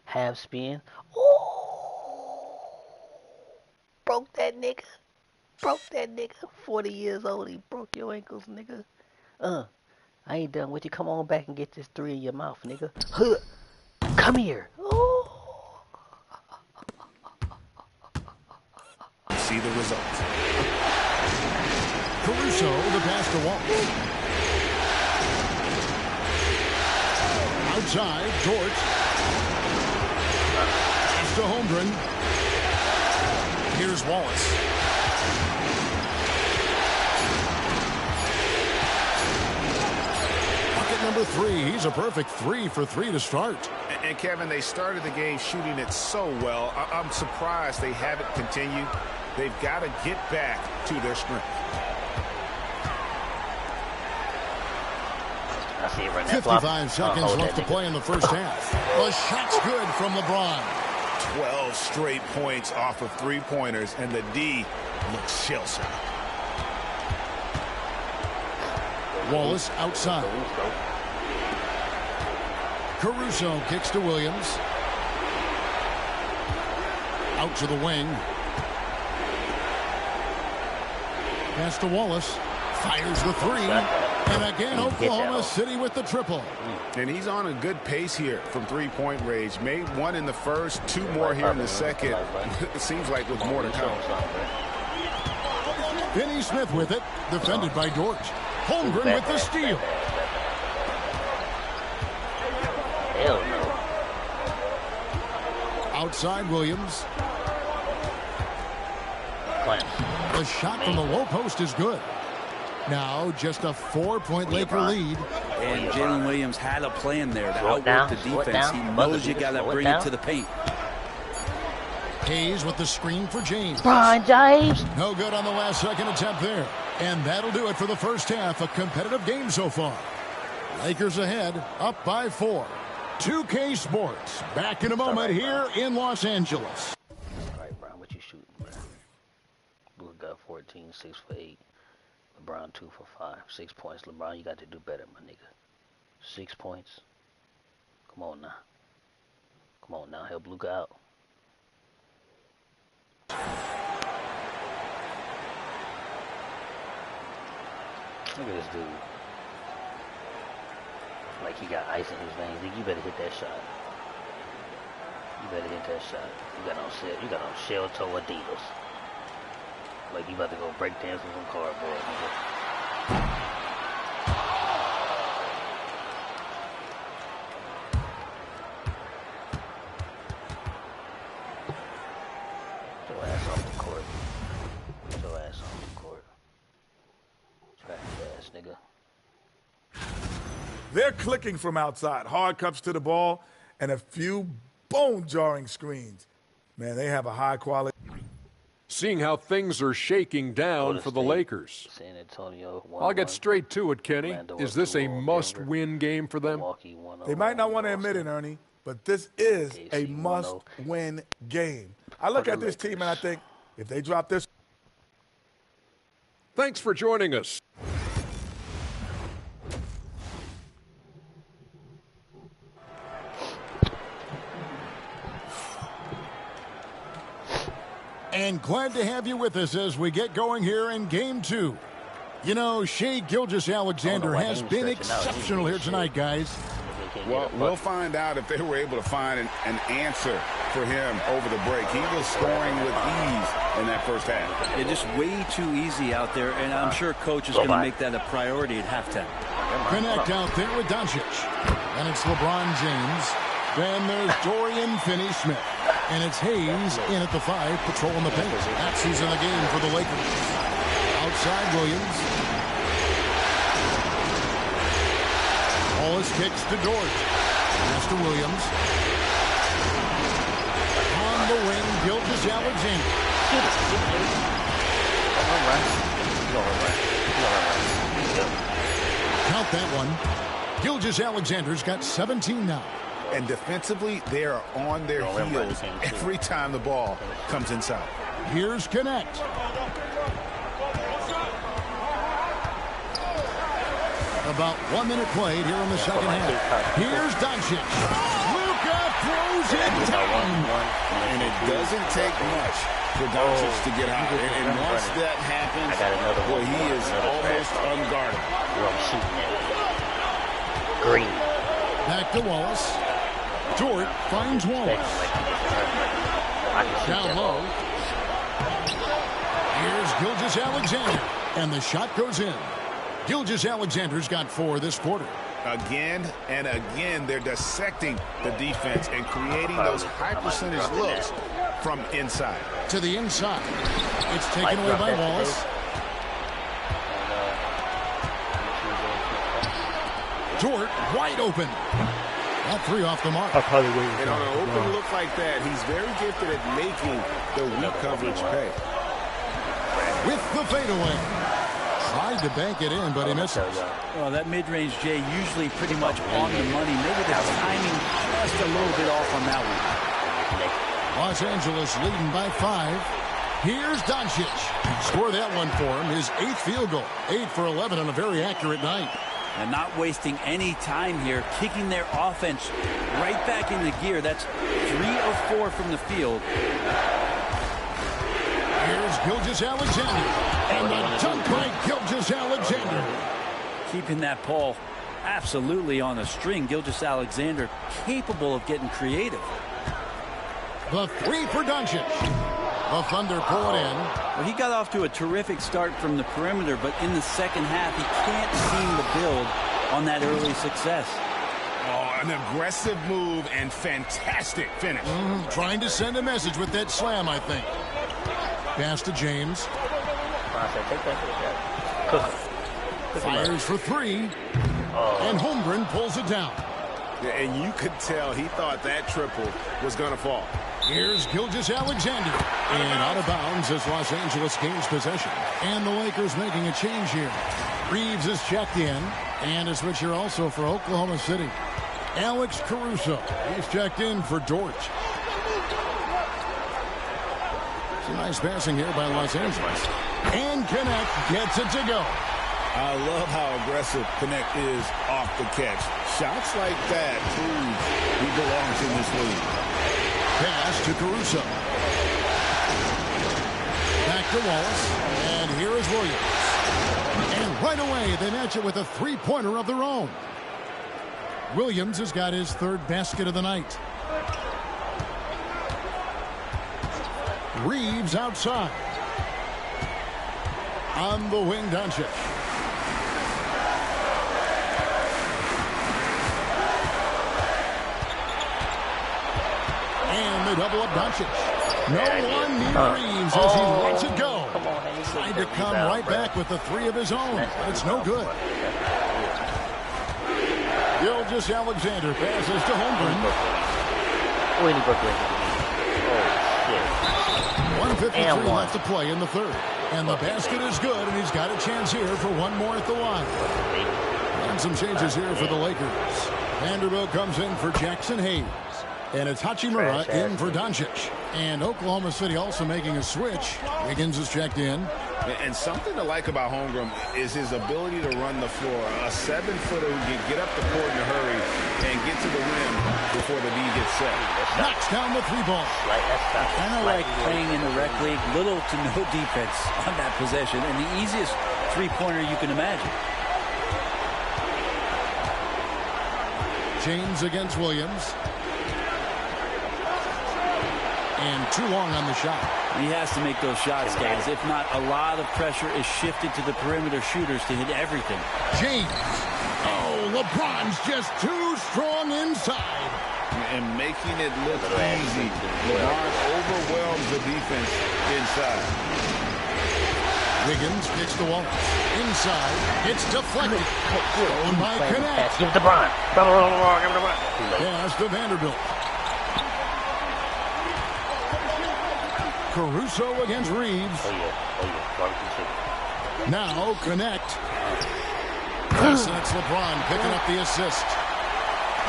Half spin. Oh! Broke that nigga. Broke that nigga. 40 years old. He broke your ankles, nigga. I ain't done with you. Come on back and get this 3 in your mouth, nigga. Huh. Come here. Oh! See the results. Caruso, the pass to Walton. Outside, Dort. Pass to Holmgren. Here's Wallace. Bucket number 3. He's a perfect 3 for 3 to start. And Kevin, they started the game shooting it so well. I'm surprised they haven't continued. They've got to get back to their strength. 55 seconds left to play in the first half. The shot's good from LeBron. 12 straight points off of three-pointers, and the D looks shell-shocked. Wallace outside. Caruso kicks to Williams. Out to the wing. Pass to Wallace. Fires the 3. And again, Oklahoma City with the triple. And he's on a good pace here from three-point range. Made 1 in the first, 2 more here in the second. It seems like with more to come. Finney Smith with it. Defended by Dort. Holmgren with the steal. Hell no. Outside Williams. The shot from the low post is good. Now just a 4-point Laker lead. And Jalen Williams had a plan there to outwork the defense. He knows you got to bring it to the paint. Hayes with the screen for James. Brian James. No good on the last second attempt there. And that'll do it for the first half. A competitive game so far. Lakers ahead, up by 4. 2K Sports, back in a moment here in Los Angeles. All right, Brian, what you shooting, bro? Blue got 14, 6 for 8. LeBron 2 for 5. 6 points. LeBron, you got to do better, my nigga. 6 points. Come on now. Come on now. Help Luka out. Look at this dude. Like he got ice in his veins. You better hit that shot. You better hit that shot. You got on shell toe Adidas. Like you about to go break dance with some cardboard, nigga. Get your ass off the court. Get your ass off the court. Trash ass, nigga. They're clicking from outside. Hard cups to the ball and a few bone-jarring screens. Man, they have a high quality. Seeing how things are shaking down for the Lakers. San Antonio, I'll get straight to it, Kenny. Is this a must-win game for them? They might not want to admit it, Ernie, but this is a must-win game. I look at this team and I think if they drop this. Thanks for joining us. And glad to have you with us as we get going here in Game 2. You know, Shai Gilgeous-Alexander has been exceptional here tonight, guys. Well, we'll find out if they were able to find an answer for him over the break. He was scoring with ease in that first half. Yeah, just way too easy out there, and I'm sure Coach is going to make that a priority at halftime. Connect out there with Doncic. And it's LeBron James. Then there's Dorian Finney-Smith. And it's Hayes in at the 5, patrolling the paint. That's who's in the game for the Lakers. Outside Williams. Wallace kicks to Dort. Pass to Williams. On the wing, Gilgeous-Alexander. Count that one. Gilgeous-Alexander's got 17 now. And defensively, they are on their heels every time the ball comes inside. Here's Connect. About 1 minute played here in the second half. Here's Doncic. doesn't take much for Doncic to get hot. And once that happens, boy, he is almost unguardable. I'm shooting at Green. Back to Wallace. Dort finds Wallace. Down low. Here's Gilgeous-Alexander. And the shot goes in. Gilgeous-Alexander's got 4 this quarter. Again and again, they're dissecting the defense and creating those high percentage looks from inside. To the inside. It's taken away by Wallace. Dort wide open. That 3 off the mark. And on an open look like that, he's very gifted at making the weak coverage pay. With the fadeaway. Tried to bank it in, but he misses. Well, that mid-range, Jay, usually pretty much on the money. Maybe the timing just a little bit off on that one. Los Angeles leading by 5. Here's Doncic. Score that one for him. His 8th field goal. 8 for 11 on a very accurate night. And not wasting any time here, kicking their offense right back into gear. That's 3 of 4 from the field. Here's Gilgeous-Alexander. And the dunk by Gilgeous-Alexander. Keeping that ball absolutely on the string. Gilgeous-Alexander capable of getting creative. The 3 for Doncic. The Thunder pull it in. Well, he got off to a terrific start from the perimeter, but in the second half, he can't seem to build on that early success. Oh, an aggressive move and fantastic finish. Trying to send a message with that slam, I think. Pass to James. Fires for 3. And Holmgren pulls it down. Yeah, and you could tell he thought that triple was going to fall. Here's Gilgeous-Alexander. And out of bounds as Los Angeles gains possession. And the Lakers making a change here. Reeves is checked in. And a switch here also for Oklahoma City. Alex Caruso. He's checked in for Dort. Some nice passing here by Los Angeles. And Connect gets it to go. I love how aggressive Connect is off the catch. Shots like that prove he belongs in this league. Pass to Caruso. Back to Wallace. And here is Williams. And right away, they match it with a 3-pointer of their own. Williams has got his 3rd basket of the night. Reeves outside. On the wing, Doncic. And they double up Doncic. No one near Reeves as he lets it go. Trying to come right back with the 3 of his own, but it's no good. Gilgeous-Alexander passes to Holmgren. 1:53 left to play in the 3rd. And the basket is good, and he's got a chance here for one more at the line. And some changes here for the Lakers. Vanderbilt comes in for Jackson Hayes. And it's Hachimura in for Doncic. And Oklahoma City also making a switch. Wiggins is checked in. And something to like about Holmgren is his ability to run the floor. A 7-footer who can get up the court in a hurry and get to the rim before the D gets set. Knocks down the 3-ball. Kind of like playing in the rec league. Little to no defense on that possession. And the easiest 3-pointer you can imagine. James against Williams. And too long on the shot. He has to make those shots, guys. If not, a lot of pressure is shifted to the perimeter shooters to hit everything. James. Oh, LeBron's just too strong inside. And making it look easy. LeBron overwhelms the defense inside. Wiggins kicks the wall. Inside. It's deflected. Thrown by Connect. Give it to Bron. Pass to Vanderbilt. Caruso against Reeves. Now Connect. Yes, that's LeBron picking up the assist.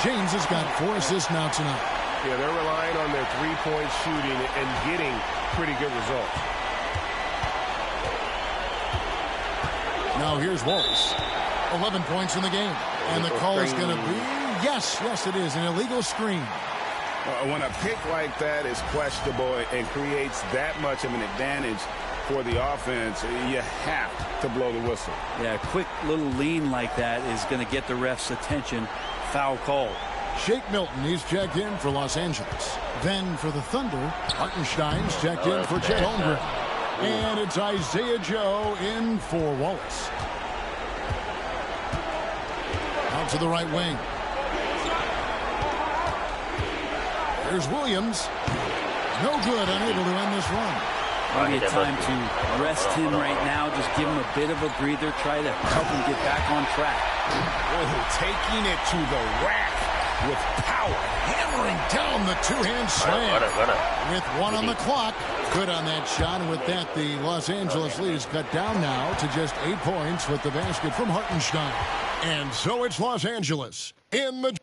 James has got 4 assists now tonight. Yeah, they're relying on their 3-point shooting and getting pretty good results. Now here's Wallace. 11 points in the game. And the call is going to be, yes, it is, an illegal screen. When a pick like that is questionable and creates that much of an advantage for the offense, you have to blow the whistle. Yeah, a quick little lean like that is going to get the ref's attention. Foul call. Shake Milton, he's checked in for Los Angeles. Then for the Thunder, Hartenstein's checked in for Chet Holmgren. And it's Isaiah Joe in for Wallace. Out to the right wing. There's Williams. No good, unable to end this run. Maybe a time to rest him right now. Just give him a bit of a breather. Try to help him get back on track. Oh, taking it to the rack with power. Hammering down the two-hand slam. With 1 on the clock. Good on that shot. And with that, the Los Angeles lead is cut down now to just 8 points with the basket from Hartenstein. And so it's Los Angeles in the...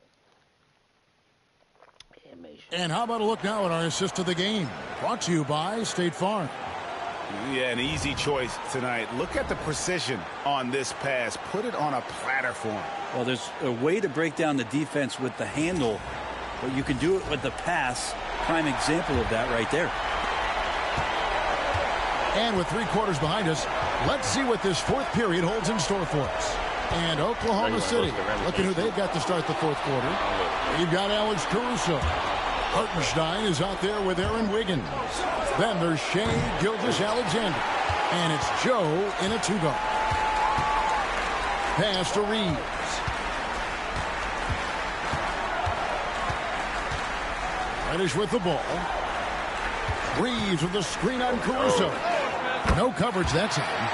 And how about a look now at our assist of the game? Brought to you by State Farm. Yeah, an easy choice tonight. Look at the precision on this pass. Put it on a platter for him. Well, there's a way to break down the defense with the handle, but you can do it with the pass. Prime example of that right there. And with 3 quarters behind us, let's see what this fourth period holds in store for us. And Oklahoma City, looking who they've got to start the fourth quarter. You've got Alex Caruso. Hartenstein is out there with Aaron Wiggins. Then there's Shea Gilgeous-Alexander. And it's Joe in a 2-guard. Pass to Reeves. Reddish with the ball. Reeves with the screen on Caruso. No coverage that time.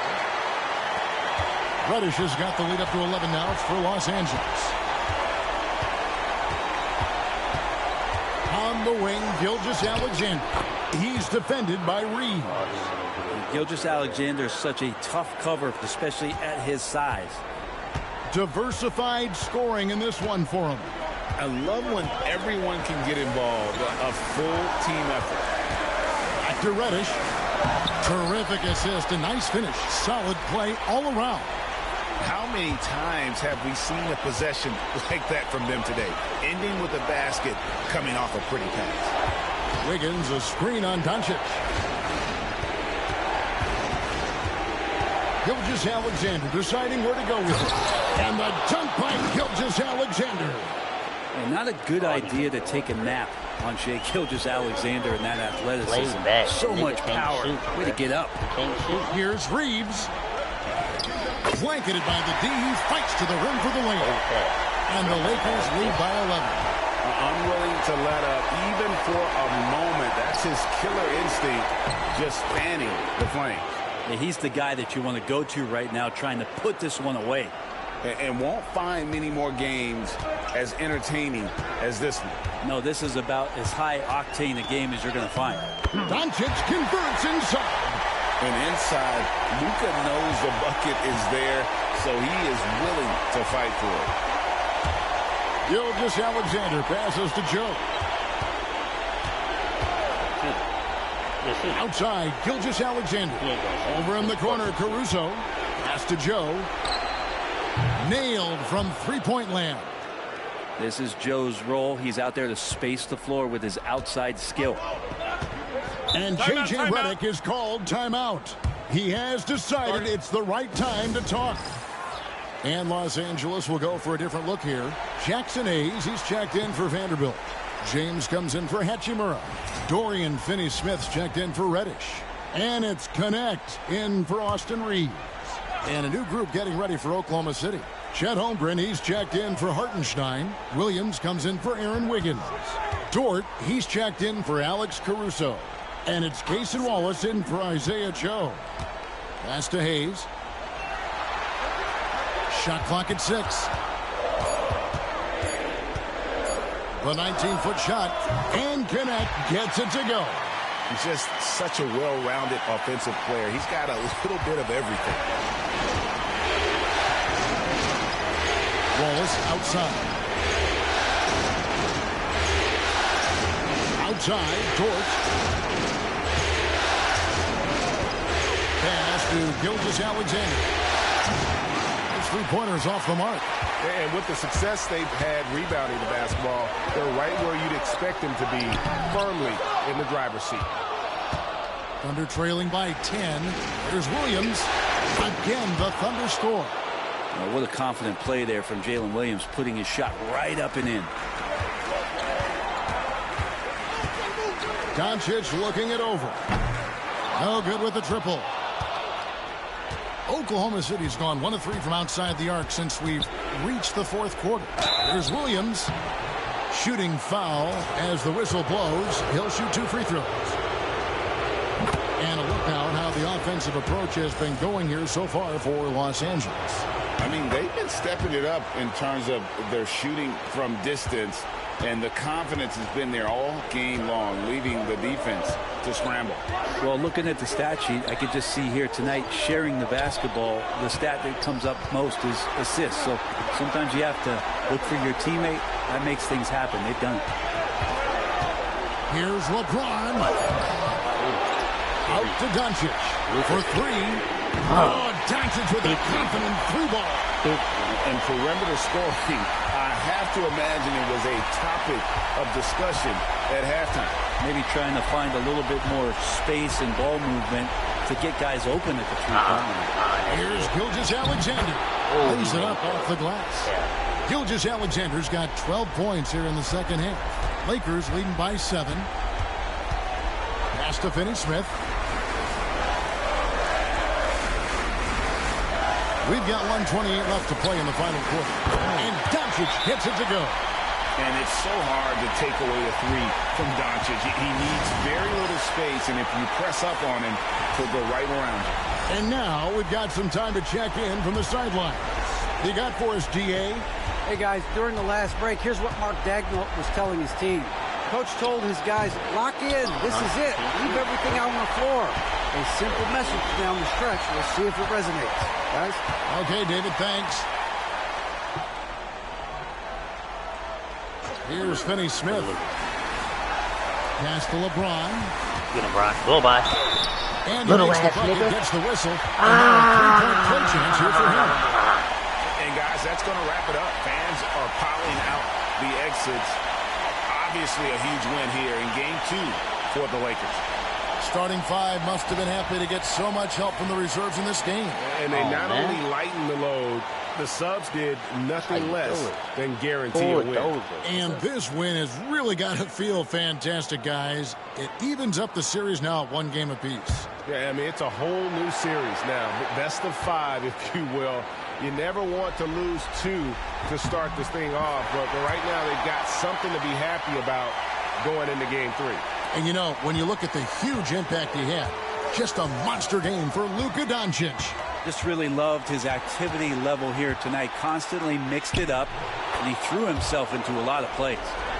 Reddish has got the lead up to 11 now for Los Angeles. On the wing, Gilgeous-Alexander. He's defended by Reeves. Gilgeous-Alexander is such a tough cover, especially at his size. Diversified scoring in this one for him. I love when everyone can get involved. A full team effort. Back to Reddish. Terrific assist. A nice finish. Solid play all around. How many times have we seen a possession like that from them today? Ending with a basket, coming off a pretty pass. Wiggins, a screen on Doncic. Gilgeous-Alexander deciding where to go with it. And the dunk by Gilgeous-Alexander. And not a good idea to take a nap on Shea Gilgeous-Alexander and that athleticism. So much power. Way to get up. Here's Reeves. Blanketed by the D. He fights to the rim for the win. And the Lakers lead by 11. Unwilling to let up even for a moment. That's his killer instinct, just spanning the flames. Yeah, he's the guy that you want to go to right now, trying to put this one away. And won't find many more games as entertaining as this one. No, this is about as high octane a game as you're going to find. Doncic converts inside. And inside, Luka knows the bucket is there, so he is willing to fight for it. Gilgeous-Alexander passes to Joe. Outside, Gilgeous-Alexander. Over in the corner, Caruso. Pass to Joe. Nailed from three-point land. This is Joe's role. He's out there to space the floor with his outside skill. And J.J. Redick is called timeout. He has decided it's the right time to talk. And Los Angeles will go for a different look here. Jackson Hayes, he's checked in for Vanderbilt. James comes in for Hachimura. Dorian Finney-Smith's checked in for Reddish. And it's Connect in for Austin Reeves. And a new group getting ready for Oklahoma City. Chet Holmgren, he's checked in for Hartenstein. Williams comes in for Aaron Wiggins. Dort, he's checked in for Alex Caruso. And it's Cason Wallace in for Isaiah Joe. Pass to Hayes. Shot clock at 6. The 19-foot shot. And Connect gets it to go. He's just such a well-rounded offensive player. He's got a little bit of everything. Wallace outside. Outside, Dort. Pass to Gilgeous-Alexander. His three-pointer's off the mark. And with the success they've had rebounding the basketball, they're right where you'd expect them to be, firmly in the driver's seat. Thunder trailing by 10. Here's Williams. Again, the Thunder score. What a confident play there from Jalen Williams, putting his shot right up and in. Doncic looking it over. No good with the triple. Oklahoma City's gone 1 of 3 from outside the arc since we've reached the fourth quarter. Here's Williams. Shooting foul as the whistle blows. He'll shoot 2 free throws. And a look out how the offensive approach has been going here so far for Los Angeles. I mean, they've been stepping it up in terms of their shooting from distance, and the confidence has been there all game long, leaving the defense to scramble. Well, looking at the stat sheet, I could just see here tonight sharing the basketball. The stat that comes up most is assists. So sometimes you have to look for your teammate. That makes things happen. They've done it. Here's LeBron. Out to Doncic for 3. Oh, Doncic with a confident 3-ball. And perimeter scoring, I have to imagine it was a topic of discussion at halftime. Maybe trying to find a little bit more space and ball movement to get guys open at the 3-point line. Here's Gilgeous-Alexander. Lays it up off the glass. Gilgeous-Alexander's got 12 points here in the second half. Lakers leading by 7. Pass to Finney-Smith. We've got 1:28 left to play in the final quarter. And Doncic gets it to go. And it's so hard to take away a 3 from Doncic. He needs very little space, and if you press up on him, he'll go right around you. And now we've got some time to check in from the sidelines. You got for us, DA? Hey, guys, during the last break, here's what Mark Dagnall was telling his team. Coach told his guys, lock in. This is it. Leave everything out on the floor. A simple message down the stretch. We'll see if it resonates. Guys? Okay, David, thanks. Here's Finney-Smith. Pass to LeBron. Get him, Brian. Go by. And little ass nigga. Gets the whistle. And now a 3-point play chance here for him. And guys, that's going to wrap it up. Fans are piling out the exits. Obviously a huge win here in Game 2 for the Lakers. Starting 5 must have been happy to get so much help from the reserves in this game. And they not only lightened the load, the subs did nothing less than guarantee a win. And this win has really got to feel fantastic, guys. It evens up the series now at 1 game apiece. Yeah, I mean, it's a whole new series now. Best of 5, if you will. You never want to lose 2 to start this thing off, but right now they've got something to be happy about going into Game 3. And, you know, when you look at the huge impact he had, just a monster game for Luka Doncic. Just really loved his activity level here tonight. Constantly mixed it up, and he threw himself into a lot of plays.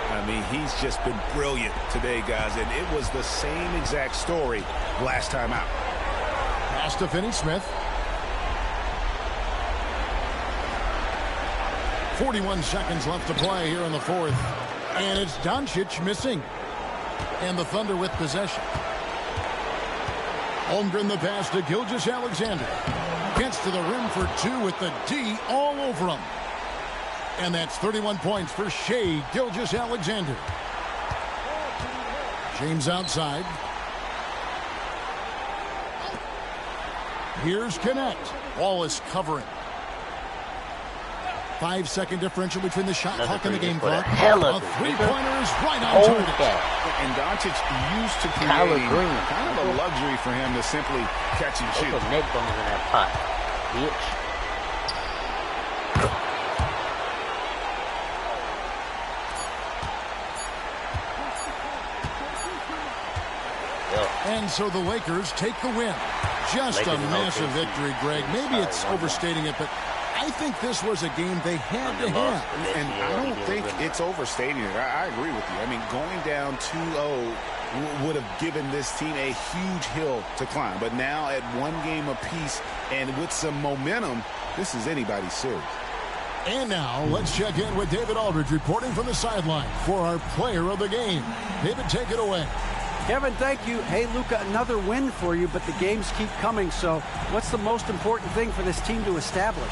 I mean, he's just been brilliant today, guys, and it was the same exact story last time out. Pass to Finney-Smith. 41 seconds left to play here in the fourth. And it's Doncic missing. And the Thunder with possession. Holmgren the pass to Gilgeous-Alexander. Gets to the rim for 2 with the D all over him. And that's 31 points for Shai Gilgeous-Alexander. James outside. Here's Connect. Wallace covering. 5-second differential between the shot clock and the game clock. A 3-pointer is right on target. And Doncic used to create kind of a luxury for him to simply catch and shoot. Put neck bones in that pot, bitch. And so the Lakers take the win. Just a massive victory, Greg. Maybe it's overstating it, but I think this was a game they had to have. And I don't think it's overstating it. I agree with you. I mean, going down 2-0 would have given this team a huge hill to climb. But now at 1 game apiece and with some momentum, this is anybody's series. And now let's check in with David Aldridge reporting from the sideline for our player of the game. David, take it away. Kevin, thank you. Hey, Luka, another win for you, but the games keep coming. So what's the most important thing for this team to establish?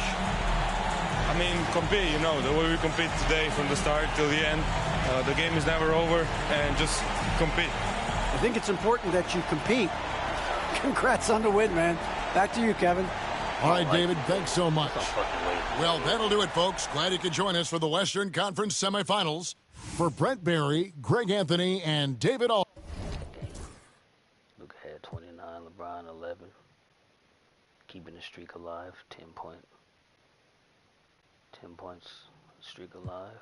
I I mean, compete, you know, the way we compete today from the start till the end. The game is never over, and just compete. I think it's important that you compete. Congrats on the win, man. Back to you, Kevin. All right, David, thanks so much. Well, that'll do it, folks. Glad you could join us for the Western Conference semifinals. For Brent Barry, Greg Anthony, and David All. Luka had 29, LeBron 11. Keeping the streak alive, 10 points, streak alive,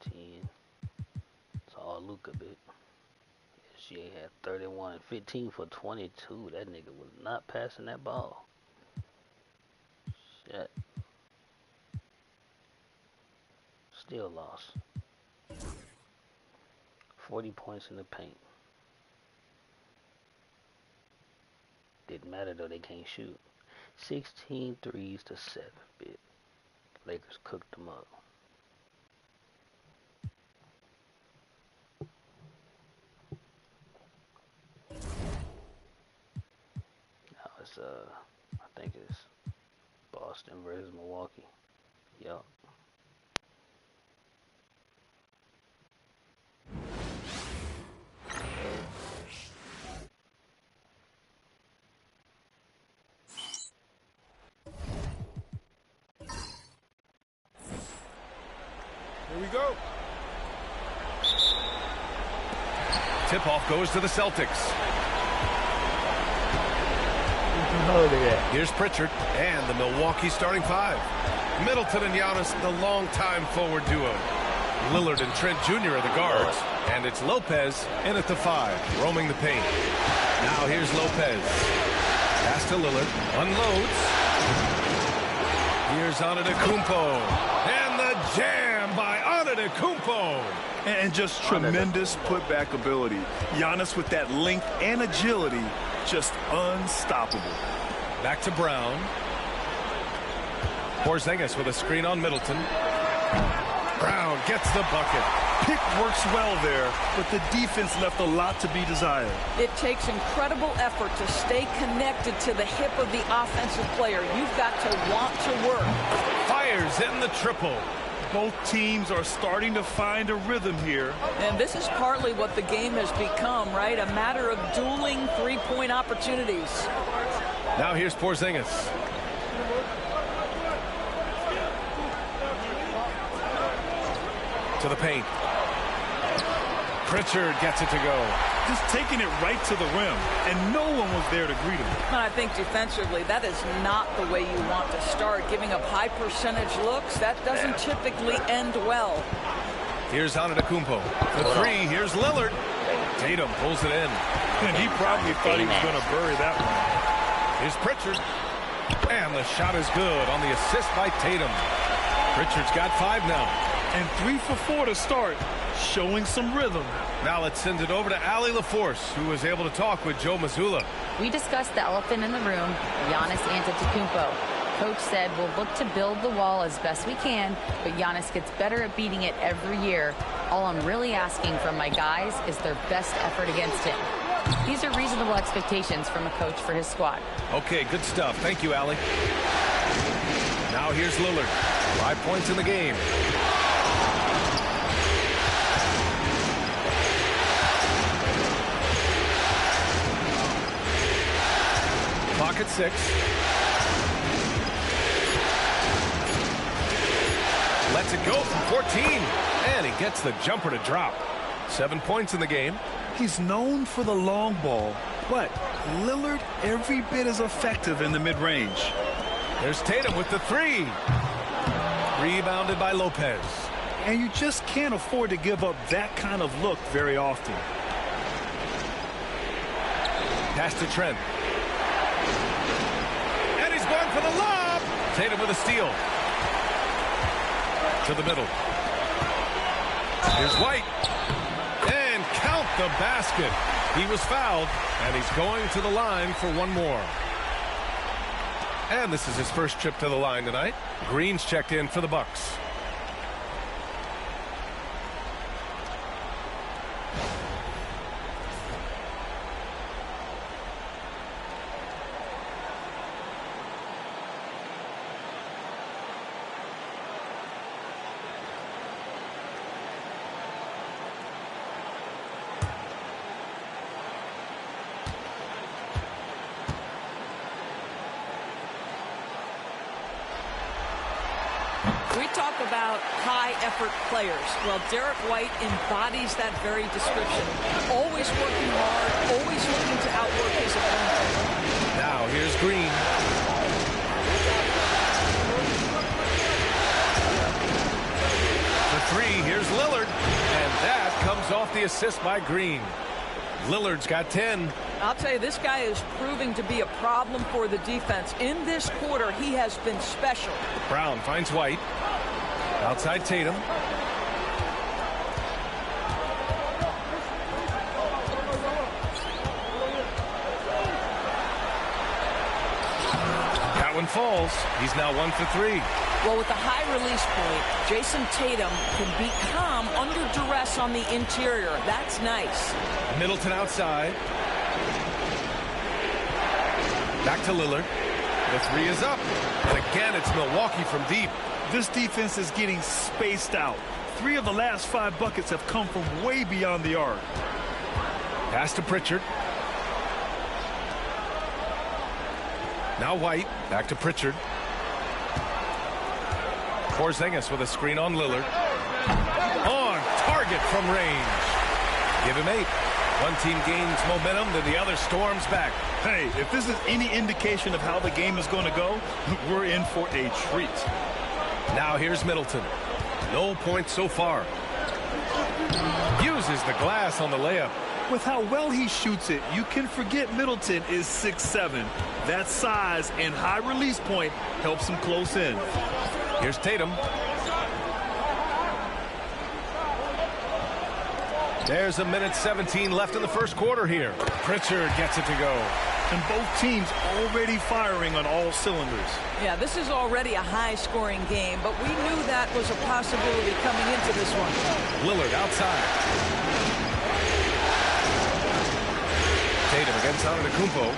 10. It's all Luka, bit. SGA had 31 and 15 for 22. That nigga was not passing that ball. Shit. Still lost. 40 points in the paint. Didn't matter though, they can't shoot. 16 threes to 7, bit. Lakers cooked them up. Now it's I think it's Boston versus Milwaukee. Yup. Here we go. Tip-off goes to the Celtics. Here's Pritchard and the Milwaukee starting five. Middleton and Giannis, the longtime forward duo. Lillard and Trent Jr. are the guards. And it's Lopez in at the five, roaming the paint. Now here's Lopez. Pass to Lillard. Unloads. Here's Antetokounmpo. And the jam by Antetokounmpo. And just tremendous putback ability. Giannis with that length and agility, just unstoppable. Back to Brown. Porzingis with a screen on Middleton. Brown gets the bucket. Pick works well there, but the defense left a lot to be desired. It takes incredible effort to stay connected to the hip of the offensive player. You've got to want to work. Fires in the triple. Both teams are starting to find a rhythm here. And this is partly what the game has become, right? A matter of dueling three-point opportunities. Now here's Porzingis. To the paint. Pritchard gets it to go. Just taking it right to the rim, and no one was there to greet him. And I think defensively, that is not the way you want to start. Giving up high percentage looks, that doesn't typically end well. Here's Antetokounmpo. The three, here's Lillard. Tatum pulls it in. And he probably thought he was going to bury that one. Here's Pritchard. And the shot is good on the assist by Tatum. Pritchard's got 5 now. And 3 for 4 to start, showing some rhythm. Now let's send it over to Allie LaForce, who was able to talk with Joe Mazzulla. We discussed the elephant in the room, Giannis Antetokounmpo. Coach said we'll look to build the wall as best we can, but Giannis gets better at beating it every year. All I'm really asking from my guys is their best effort against him. These are reasonable expectations from a coach for his squad. Okay, good stuff. Thank you, Allie. Now here's Lillard. 5 points in the game. Clock at 6. Lets it go from 14. And he gets the jumper to drop. 7 points in the game. He's known for the long ball, but Lillard every bit as effective in the mid-range. There's Tatum with the 3. Rebounded by Lopez. And you just can't afford to give up that kind of look very often. Pass to Trent. And he's going for the lob. Tatum with a steal. To the middle. Here's White. And count the basket. He was fouled, and he's going to the line for one more. And this is his first trip to the line tonight. Green's checked in for the Bucks. We talk about high-effort players. Well, Derek White embodies that very description. Always working hard, always looking to outwork his opponent. Now here's Green. For three, here's Lillard. And that comes off the assist by Green. Lillard's got 10. I'll tell you, this guy is proving to be a problem for the defense. In this quarter, he has been special. Brown finds White. Outside Tatum. That one falls. He's now 1 for 3. Well, with the high release point, Jason Tatum can be calm under duress on the interior. That's nice. Middleton outside. Back to Lillard. The three is up. And again, it's Milwaukee from deep. This defense is getting spaced out. 3 of the last 5 buckets have come from way beyond the arc. Pass to Pritchard. Now White. Back to Pritchard. Porzingis with a screen on Lillard. On target from range. Give him 8. One team gains momentum, then the other storms back. Hey, if this is any indication of how the game is going to go, we're in for a treat. Now here's Middleton. No points so far. Uses the glass on the layup. With how well he shoots it, you can forget Middleton is 6'7". That size and high release point helps him close in. Here's Tatum. There's a minute 17 left in the first quarter here. Pritchard gets it to go. And both teams already firing on all cylinders. Yeah, this is already a high-scoring game, but we knew that was a possibility coming into this one. Lillard outside. Tatum against Antetokounmpo.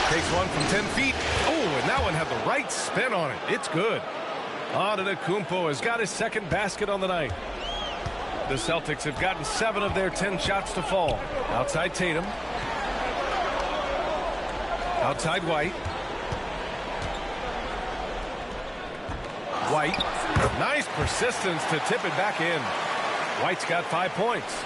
Takes one from 10 feet. Oh, and that one had the right spin on it. It's good. Antetokounmpo has got his second basket on the night. The Celtics have gotten 7 of their 10 shots to fall. Outside Tatum. Outside White. White. Nice persistence to tip it back in. White's got 5 points.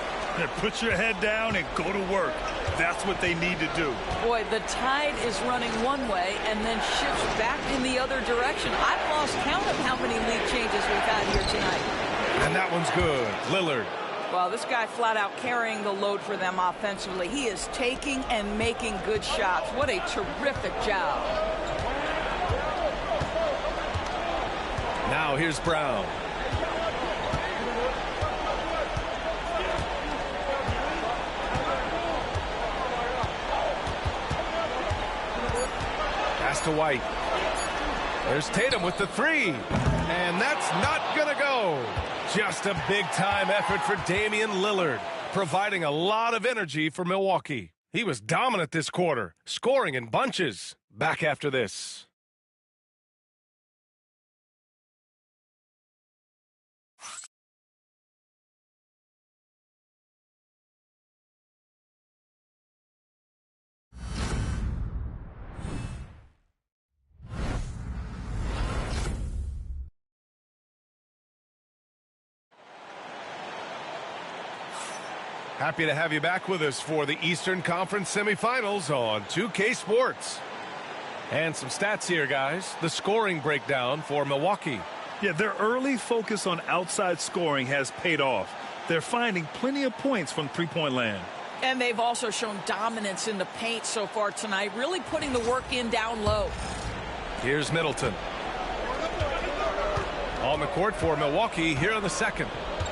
Put your head down and go to work. That's what they need to do. Boy, the tide is running one way and then shifts back in the other direction. I've lost count of how many lead changes we've had here tonight. And that one's good. Lillard. Well, this guy flat out carrying the load for them offensively. He is taking and making good shots. What a terrific job. Now here's Brown. Pass to White. There's Tatum with the 3. And that's not going to go. Just a big-time effort for Damian Lillard, providing a lot of energy for Milwaukee. He was dominant this quarter, scoring in bunches. Back after this. Happy to have you back with us for the Eastern Conference semifinals on 2K Sports. And some stats here, guys. The scoring breakdown for Milwaukee. Yeah, their early focus on outside scoring has paid off. They're finding plenty of points from three-point land. And they've also shown dominance in the paint so far tonight, really putting the work in down low. Here's Middleton. On the court for Milwaukee here in the second.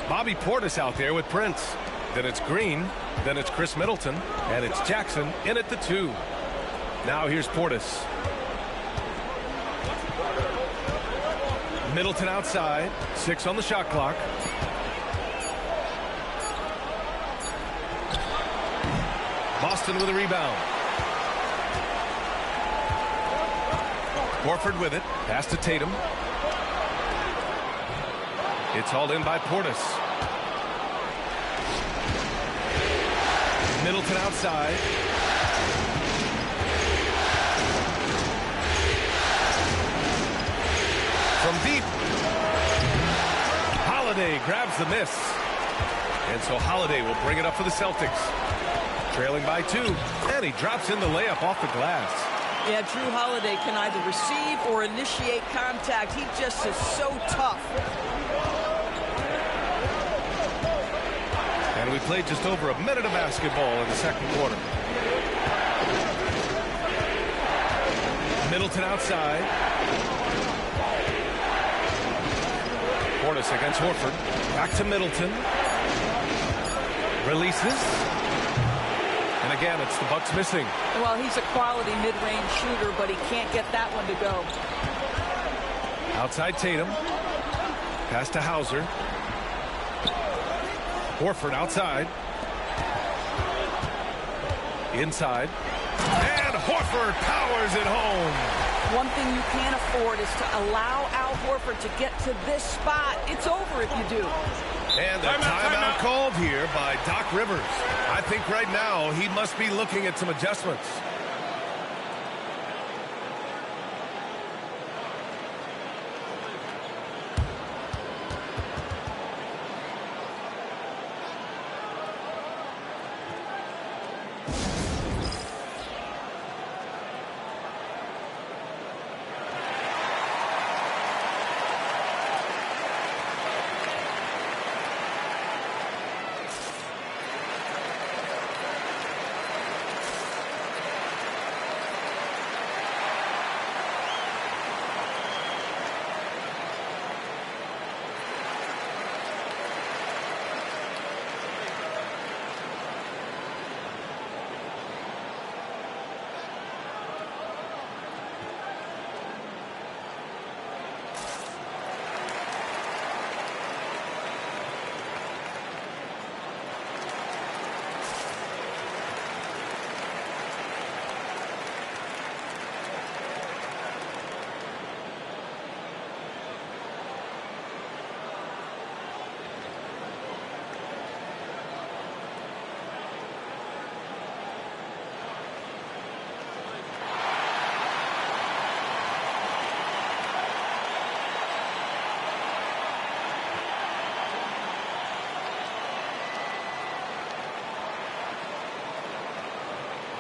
Bobby Portis out there with Prince. Then it's Green. Then it's Chris Middleton. And it's Jackson in at the 2. Now here's Portis. Middleton outside. 6 on the shot clock. Boston with a rebound. Horford with it. Pass to Tatum. It's hauled in by Portis. Middleton outside. Holiday grabs the miss. And so Holiday will bring it up for the Celtics. Trailing by 2. And he drops in the layup off the glass. Yeah, Drew Holiday can either receive or initiate contact. He just is so tough. And we played just over a minute of basketball in the second quarter. Middleton outside. Portis against Horford. Back to Middleton. Releases. And again, it's the Bucks missing. Well, he's a quality mid-range shooter, but he can't get that one to go. Outside Tatum. Pass to Hauser. Horford outside. Inside. And Horford powers it home. One thing you can't afford is to allow Al Horford to get to this spot. It's over if you do. And the timeout called here by Doc Rivers. I think right now he must be looking at some adjustments.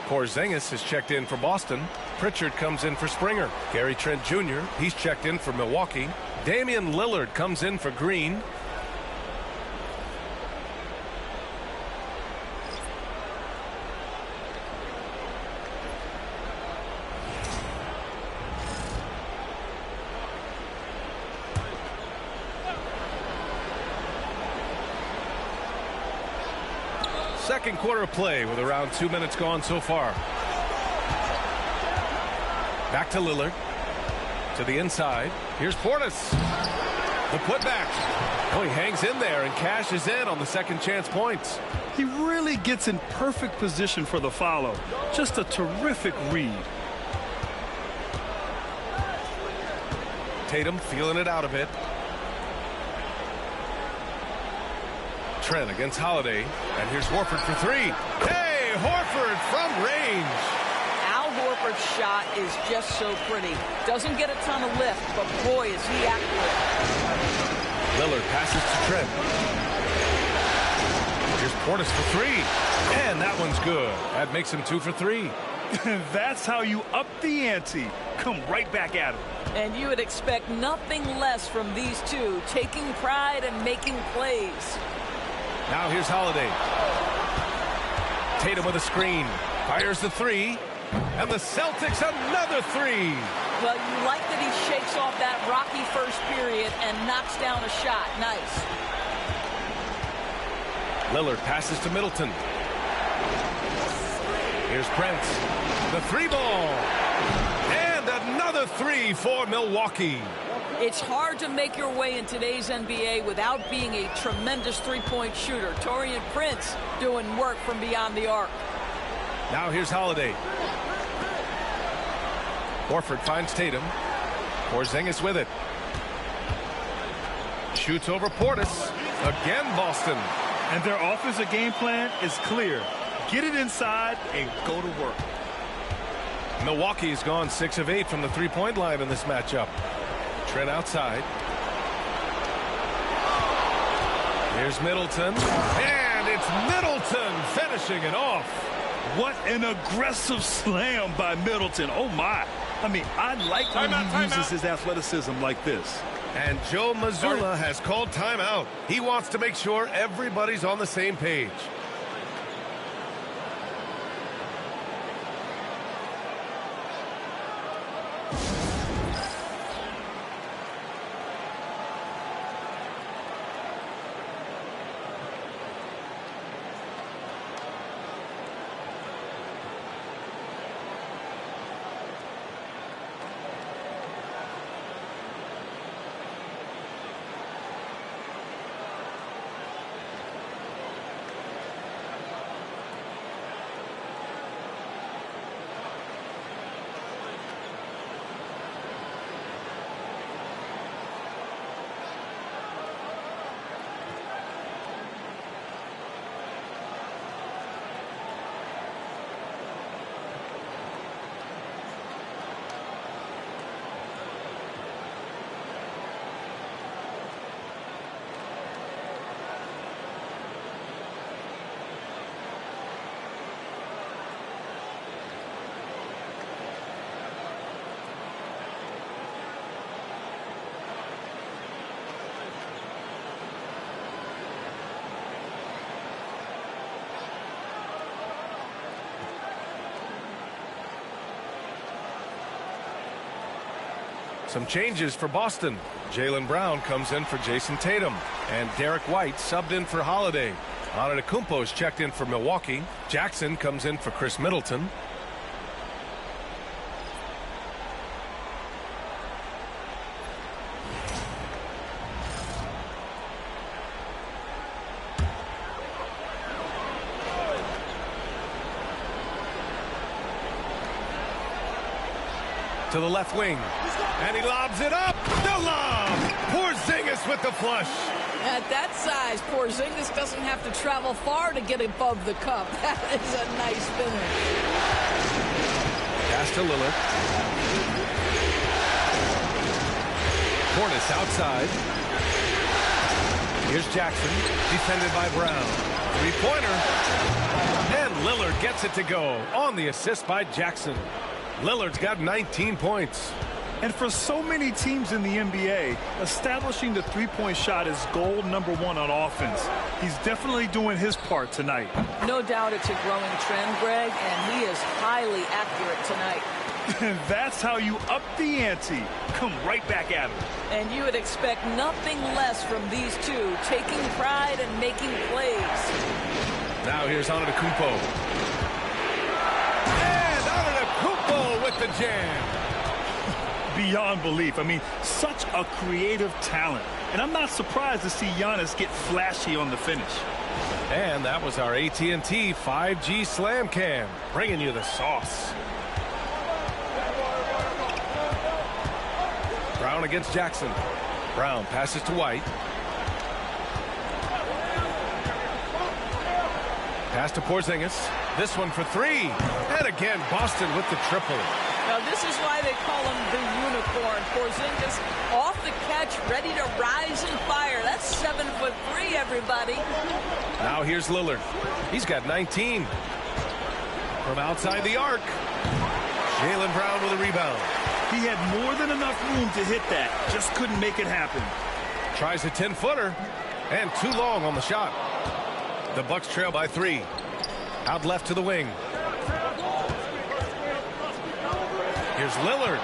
Porzingis is checked in for Boston. Pritchard comes in for Springer. Gary Trent Jr., he's checked in for Milwaukee. Damian Lillard comes in for Green. Second quarter of play with around 2 minutes gone so far. Back to Lillard. To the inside. Here's Portis. The putback. Oh, he hangs in there and cashes in on the second chance points. He really gets in perfect position for the follow. Just a terrific read. Tatum feeling it out a bit. Trent against Holiday. And here's Horford for 3. Hey, Horford from range. Al Horford's shot is just so pretty. Doesn't get a ton of lift, but boy, is he accurate. Lillard passes to Trent. Here's Portis for 3. And that one's good. That makes him 2 for 3. That's how you up the ante. Come right back at him. And you would expect nothing less from these two, taking pride and making plays. Now here's Holiday. Tatum with a screen. Fires the 3. And the Celtics another 3. Well, you like that he shakes off that rocky first period and knocks down a shot. Nice. Lillard passes to Middleton. Here's Prince. The 3-ball. And another 3 for Milwaukee. It's hard to make your way in today's NBA without being a tremendous three-point shooter. Taurean Prince doing work from beyond the arc. Now here's Holiday. Horford finds Tatum. Porzingis with it. Shoots over Portis. Again Boston. And their offensive game plan is clear. Get it inside and go to work. Milwaukee's gone 6 of 8 from the three-point line in this matchup. Trent outside. Here's Middleton. And it's Middleton finishing it off. What an aggressive slam by Middleton. Oh, my. I mean, I like when he uses his athleticism like this. And Joe Mazzulla has called timeout. He wants to make sure everybody's on the same page. Some changes for Boston. Jaylen Brown comes in for Jason Tatum. And Derek White subbed in for Holiday. Antetokounmpo's checked in for Milwaukee. Jackson comes in for Chris Middleton. To the left wing. And he lobs it up. The lob. Porzingis with the flush. At that size, Porzingis doesn't have to travel far to get above the cup. That is a nice finish. Pass to Lillard. Hornets outside. Here's Jackson. Defended by Brown. Three-pointer. And Lillard gets it to go on the assist by Jackson. Lillard's got 19 points. And for so many teams in the NBA, establishing the three-point shot is goal number one on offense. He's definitely doing his part tonight. No doubt it's a growing trend, Greg, and he is highly accurate tonight. And that's how you up the ante. Come right back at him. And you would expect nothing less from these two, taking pride and making plays. Now here's Antetokounmpo. And Antetokounmpo with the jam. Beyond belief. I mean, such a creative talent. And I'm not surprised to see Giannis get flashy on the finish. And that was our AT&T 5G Slam Cam, bringing you the sauce. Brown against Jackson. Brown passes to White. Pass to Porzingis. This one for three. And again, Boston with the triple. Now, this is why they call him the unicorn. Porzingis off the catch, ready to rise and fire. That's 7'3", everybody. Now here's Lillard. He's got 19. From outside the arc. Jaylen Brown with a rebound. He had more than enough room to hit that. Just couldn't make it happen. Tries a 10-footer. And too long on the shot. The Bucks trail by 3. Out left to the wing. Here's Lillard.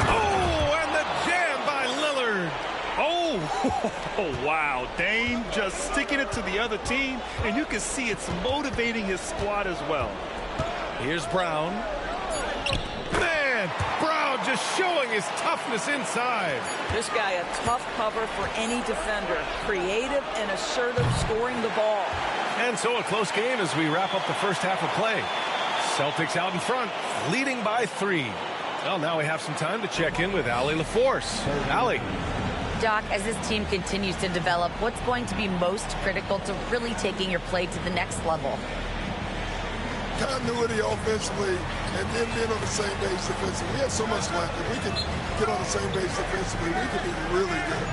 Oh, and the jam by Lillard. Oh, wow. Dame just sticking it to the other team, and you can see it's motivating his squad as well. Here's Brown. Man, Brown just showing his toughness inside. This guy a tough cover for any defender. Creative and assertive scoring the ball. And so a close game as we wrap up the first half of play. Celtics out in front, leading by 3. Well, now we have some time to check in with Allie LaForce. Allie. Doc, as this team continues to develop, what's going to be most critical to really taking your play to the next level? Continuity offensively and then being on the same page defensively. We have so much left. If we can get on the same page defensively, we could be really good.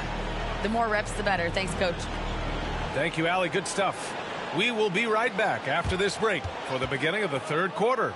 The more reps, the better. Thanks, Coach. Thank you, Allie. Good stuff. We will be right back after this break for the beginning of the third quarter.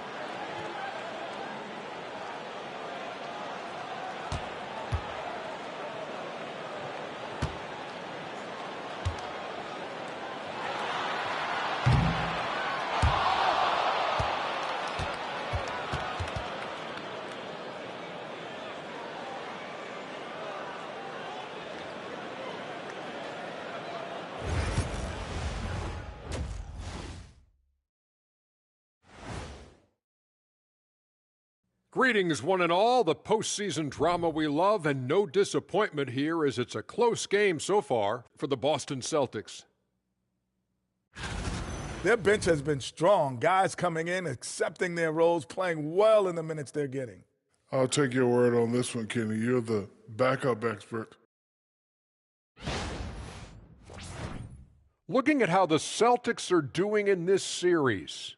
Greetings, one and all. The postseason drama we love, and no disappointment here as it's a close game so far for the Boston Celtics. Their bench has been strong. Guys coming in, accepting their roles, playing well in the minutes they're getting. I'll take your word on this one, Kenny. You're the backup expert. Looking at how the Celtics are doing in this series,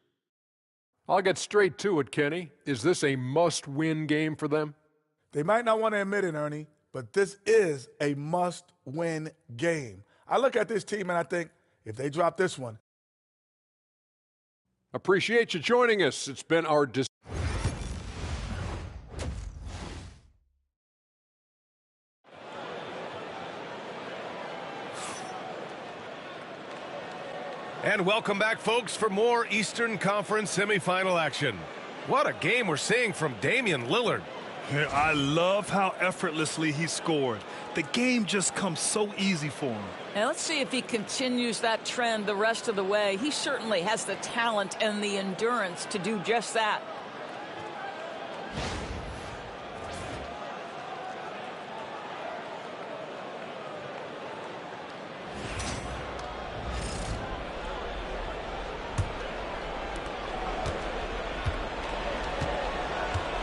I'll get straight to it, Kenny. Is this a must-win game for them? They might not want to admit it, Ernie, but this is a must-win game. I look at this team and I think, if they drop this one. Appreciate you joining us. It's been our And welcome back, folks, for more Eastern Conference semifinal action. What a game we're seeing from Damian Lillard. I love how effortlessly he scored. The game just comes so easy for him. And let's see if he continues that trend the rest of the way. He certainly has the talent and the endurance to do just that.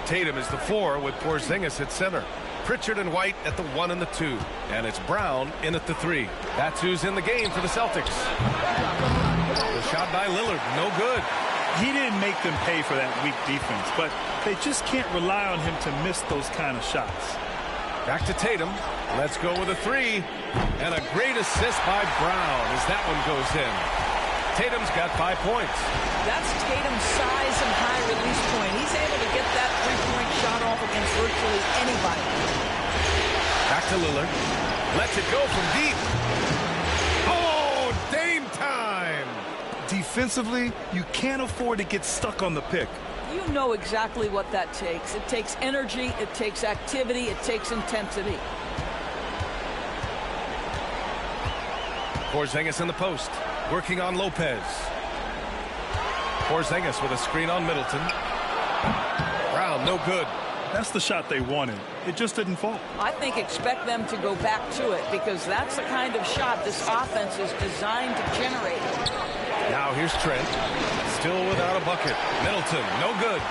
Tatum is the 4 with Porzingis at center. Pritchard and White at the 1 and the 2. And it's Brown in at the 3. That's who's in the game for the Celtics. The shot by Lillard, no good. He didn't make them pay for that weak defense, but they just can't rely on him to miss those kind of shots. Back to Tatum. Let's go with a 3. And a great assist by Brown as that one goes in. Tatum's got 5 points. That's Tatum's size and high release point. He's able to get that three-point shot off against virtually anybody. Back to Lillard. Lets it go from deep. Oh, Dame time! Defensively, you can't afford to get stuck on the pick. You know exactly what that takes. It takes energy, it takes activity, it takes intensity. Porzingis in the post, working on Lopez. Porzingis with a screen on Middleton. Brown, no good. That's the shot they wanted. It just didn't fall. I think expect them to go back to it because that's the kind of shot this offense is designed to generate. Now here's Trent, still without a bucket. Middleton, no good.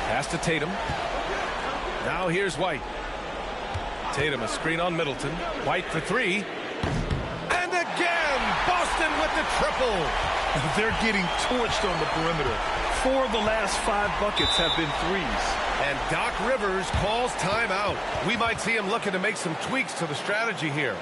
Pass to Tatum. Now here's White. Tatum, a screen on Middleton. White for 3. And again, Boston with the triple. They're getting torched on the perimeter. 4 of the last 5 buckets have been threes. And Doc Rivers calls timeout. We might see him looking to make some tweaks to the strategy here.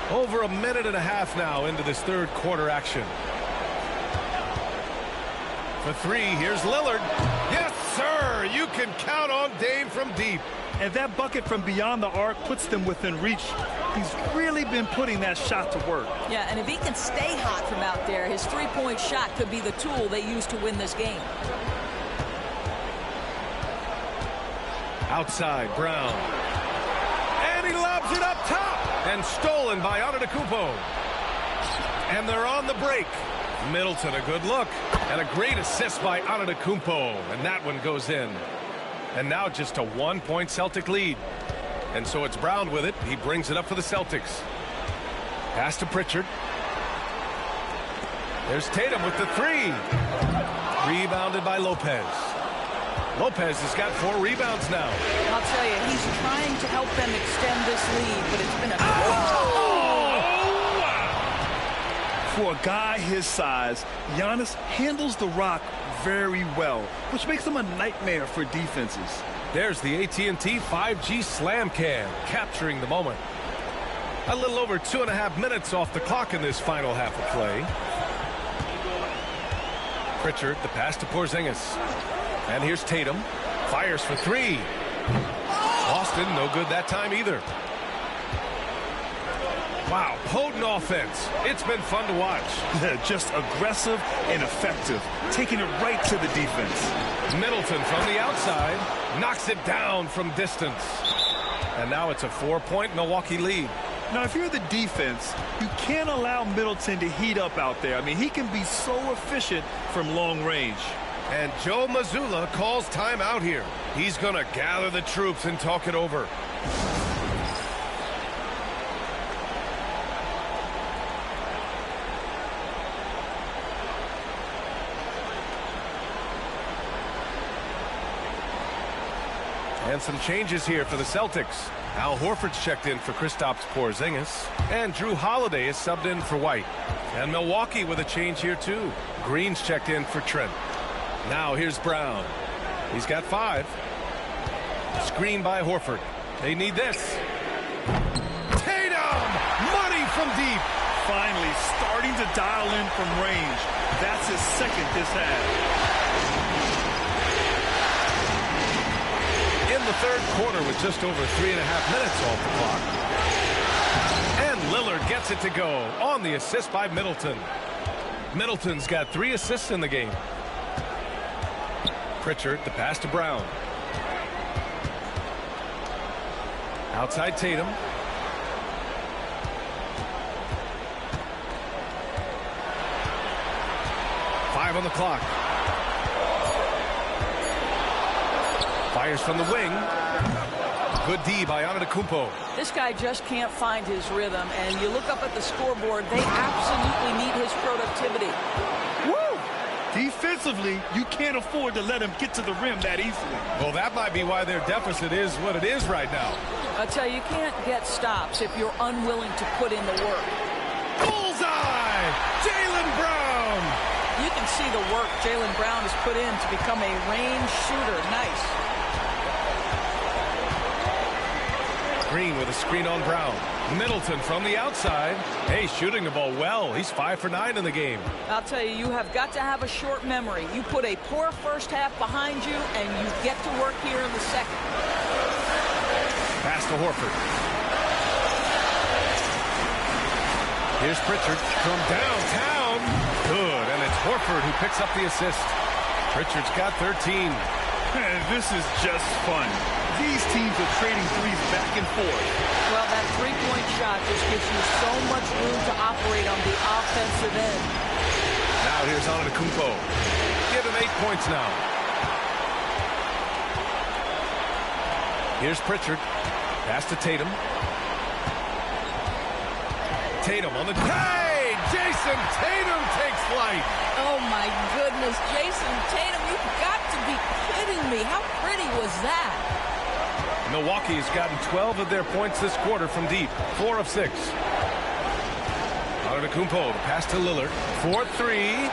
Over a minute and a half now into this third quarter action. For 3, here's Lillard. Yes, sir! You can count on Dame from deep. And that bucket from beyond the arc puts them within reach. He's really been putting that shot to work. Yeah, and if he can stay hot from out there, his three-point shot could be the tool they use to win this game. Outside, Brown. And he lobs it up top. And stolen by Antetokounmpo. And they're on the break. Middleton, a good look. And a great assist by Antetokounmpo. And that one goes in. And now just a 1-point Celtic lead. And so it's Brown with it. He brings it up for the Celtics. Pass to Pritchard. There's Tatum with the three. Rebounded by Lopez. Lopez has got 4 rebounds now. I'll tell you, he's trying to help them extend this lead, but it's been a For a guy his size, Giannis handles the rock very well, which makes him a nightmare for defenses. There's the AT&T 5G Slam Cam, capturing the moment. A little over 2.5 minutes off the clock in this final half of play. Pritchard, the pass to Porzingis. And here's Tatum. Fires for 3. Austin, no good that time either. Wow, potent offense. It's been fun to watch. Just aggressive and effective, taking it right to the defense. Middleton from the outside knocks it down from distance. And now it's a 4-point Milwaukee lead. Now, if you're the defense, you can't allow Middleton to heat up out there. I mean, he can be so efficient from long range. And Joe Mazzulla calls timeout here. He's going to gather the troops and talk it over. And some changes here for the Celtics. Al Horford's checked in for Kristaps Porzingis. And Drew Holiday is subbed in for White. And Milwaukee with a change here too. Green's checked in for Trent. Now here's Brown. He's got 5. Screen by Horford. They need this. Tatum! Money from deep. Finally starting to dial in from range. That's his second this half. In the third quarter with just over 3.5 minutes off the clock. And Lillard gets it to go on the assist by Middleton. Middleton's got 3 assists in the game. Pritchard, the pass to Brown. Outside Tatum. Five on the clock. Fires from the wing. Good D by Antetokounmpo. This guy just can't find his rhythm, and you look up at the scoreboard, they absolutely need his productivity. Woo! Defensively, you can't afford to let him get to the rim that easily. Well, that might be why their deficit is what it is right now. I tell you, you can't get stops if you're unwilling to put in the work. Bullseye! Jaylen Brown! You can see the work Jaylen Brown has put in to become a range shooter. Nice. Green with a screen on Brown. Middleton from the outside. Hey, shooting the ball well. He's 5 for 9 in the game. I'll tell you, you have got to have a short memory. You put a poor first half behind you, and you get to work here in the second. Pass to Horford. Here's Pritchard from downtown. Good, and it's Horford who picks up the assist. Pritchard's got 13. This is just fun. These teams are trading threes back and forth. Well, that three-point shot just gives you so much room to operate on the offensive end. Now here's Antetokounmpo. Give him 8 points now. Here's Pritchard. Pass to Tatum. Tatum on the... Hey! Jason Tatum takes flight. Oh, my goodness. Jason Tatum, you've got to be kidding me. How pretty was that? Milwaukee has gotten 12 of their points this quarter from deep. 4 of 6. Antetokounmpo, the pass to Lillard. 4-3.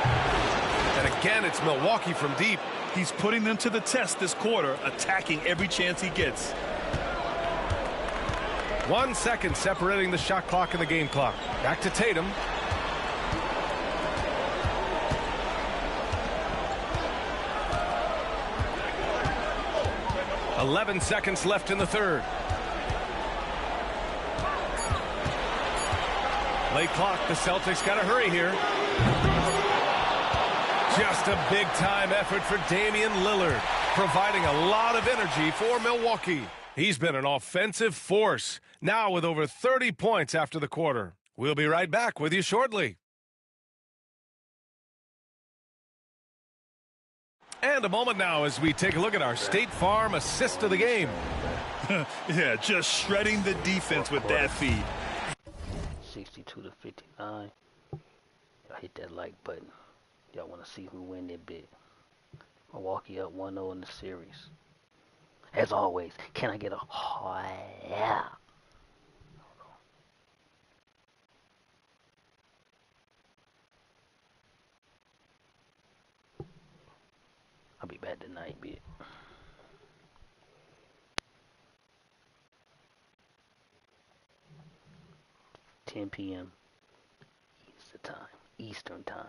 And again, it's Milwaukee from deep. He's putting them to the test this quarter, attacking every chance he gets. 1 second separating the shot clock and the game clock. Back to Tatum. .11 seconds left in the third. Late clock. The Celtics got to hurry here. Just a big-time effort for Damian Lillard, providing a lot of energy for Milwaukee. He's been an offensive force, now with over 30 points after the quarter. We'll be right back with you shortly. And a moment now as we take a look at our State Farm assist of the game. Yeah, just shredding the defense with that feed. 62 to 59. Y'all hit that like button. Y'all want to see who win that bid. Milwaukee up 1-0 in the series. As always, can I get a oh yeah? I'll be back tonight, bit. $10 p.m. Eastern time.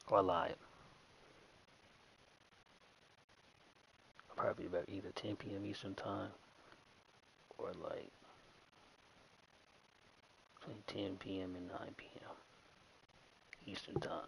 Or live. Probably about either 10 p.m. Eastern time or like between 10 p.m. and 9 p.m. Eastern time.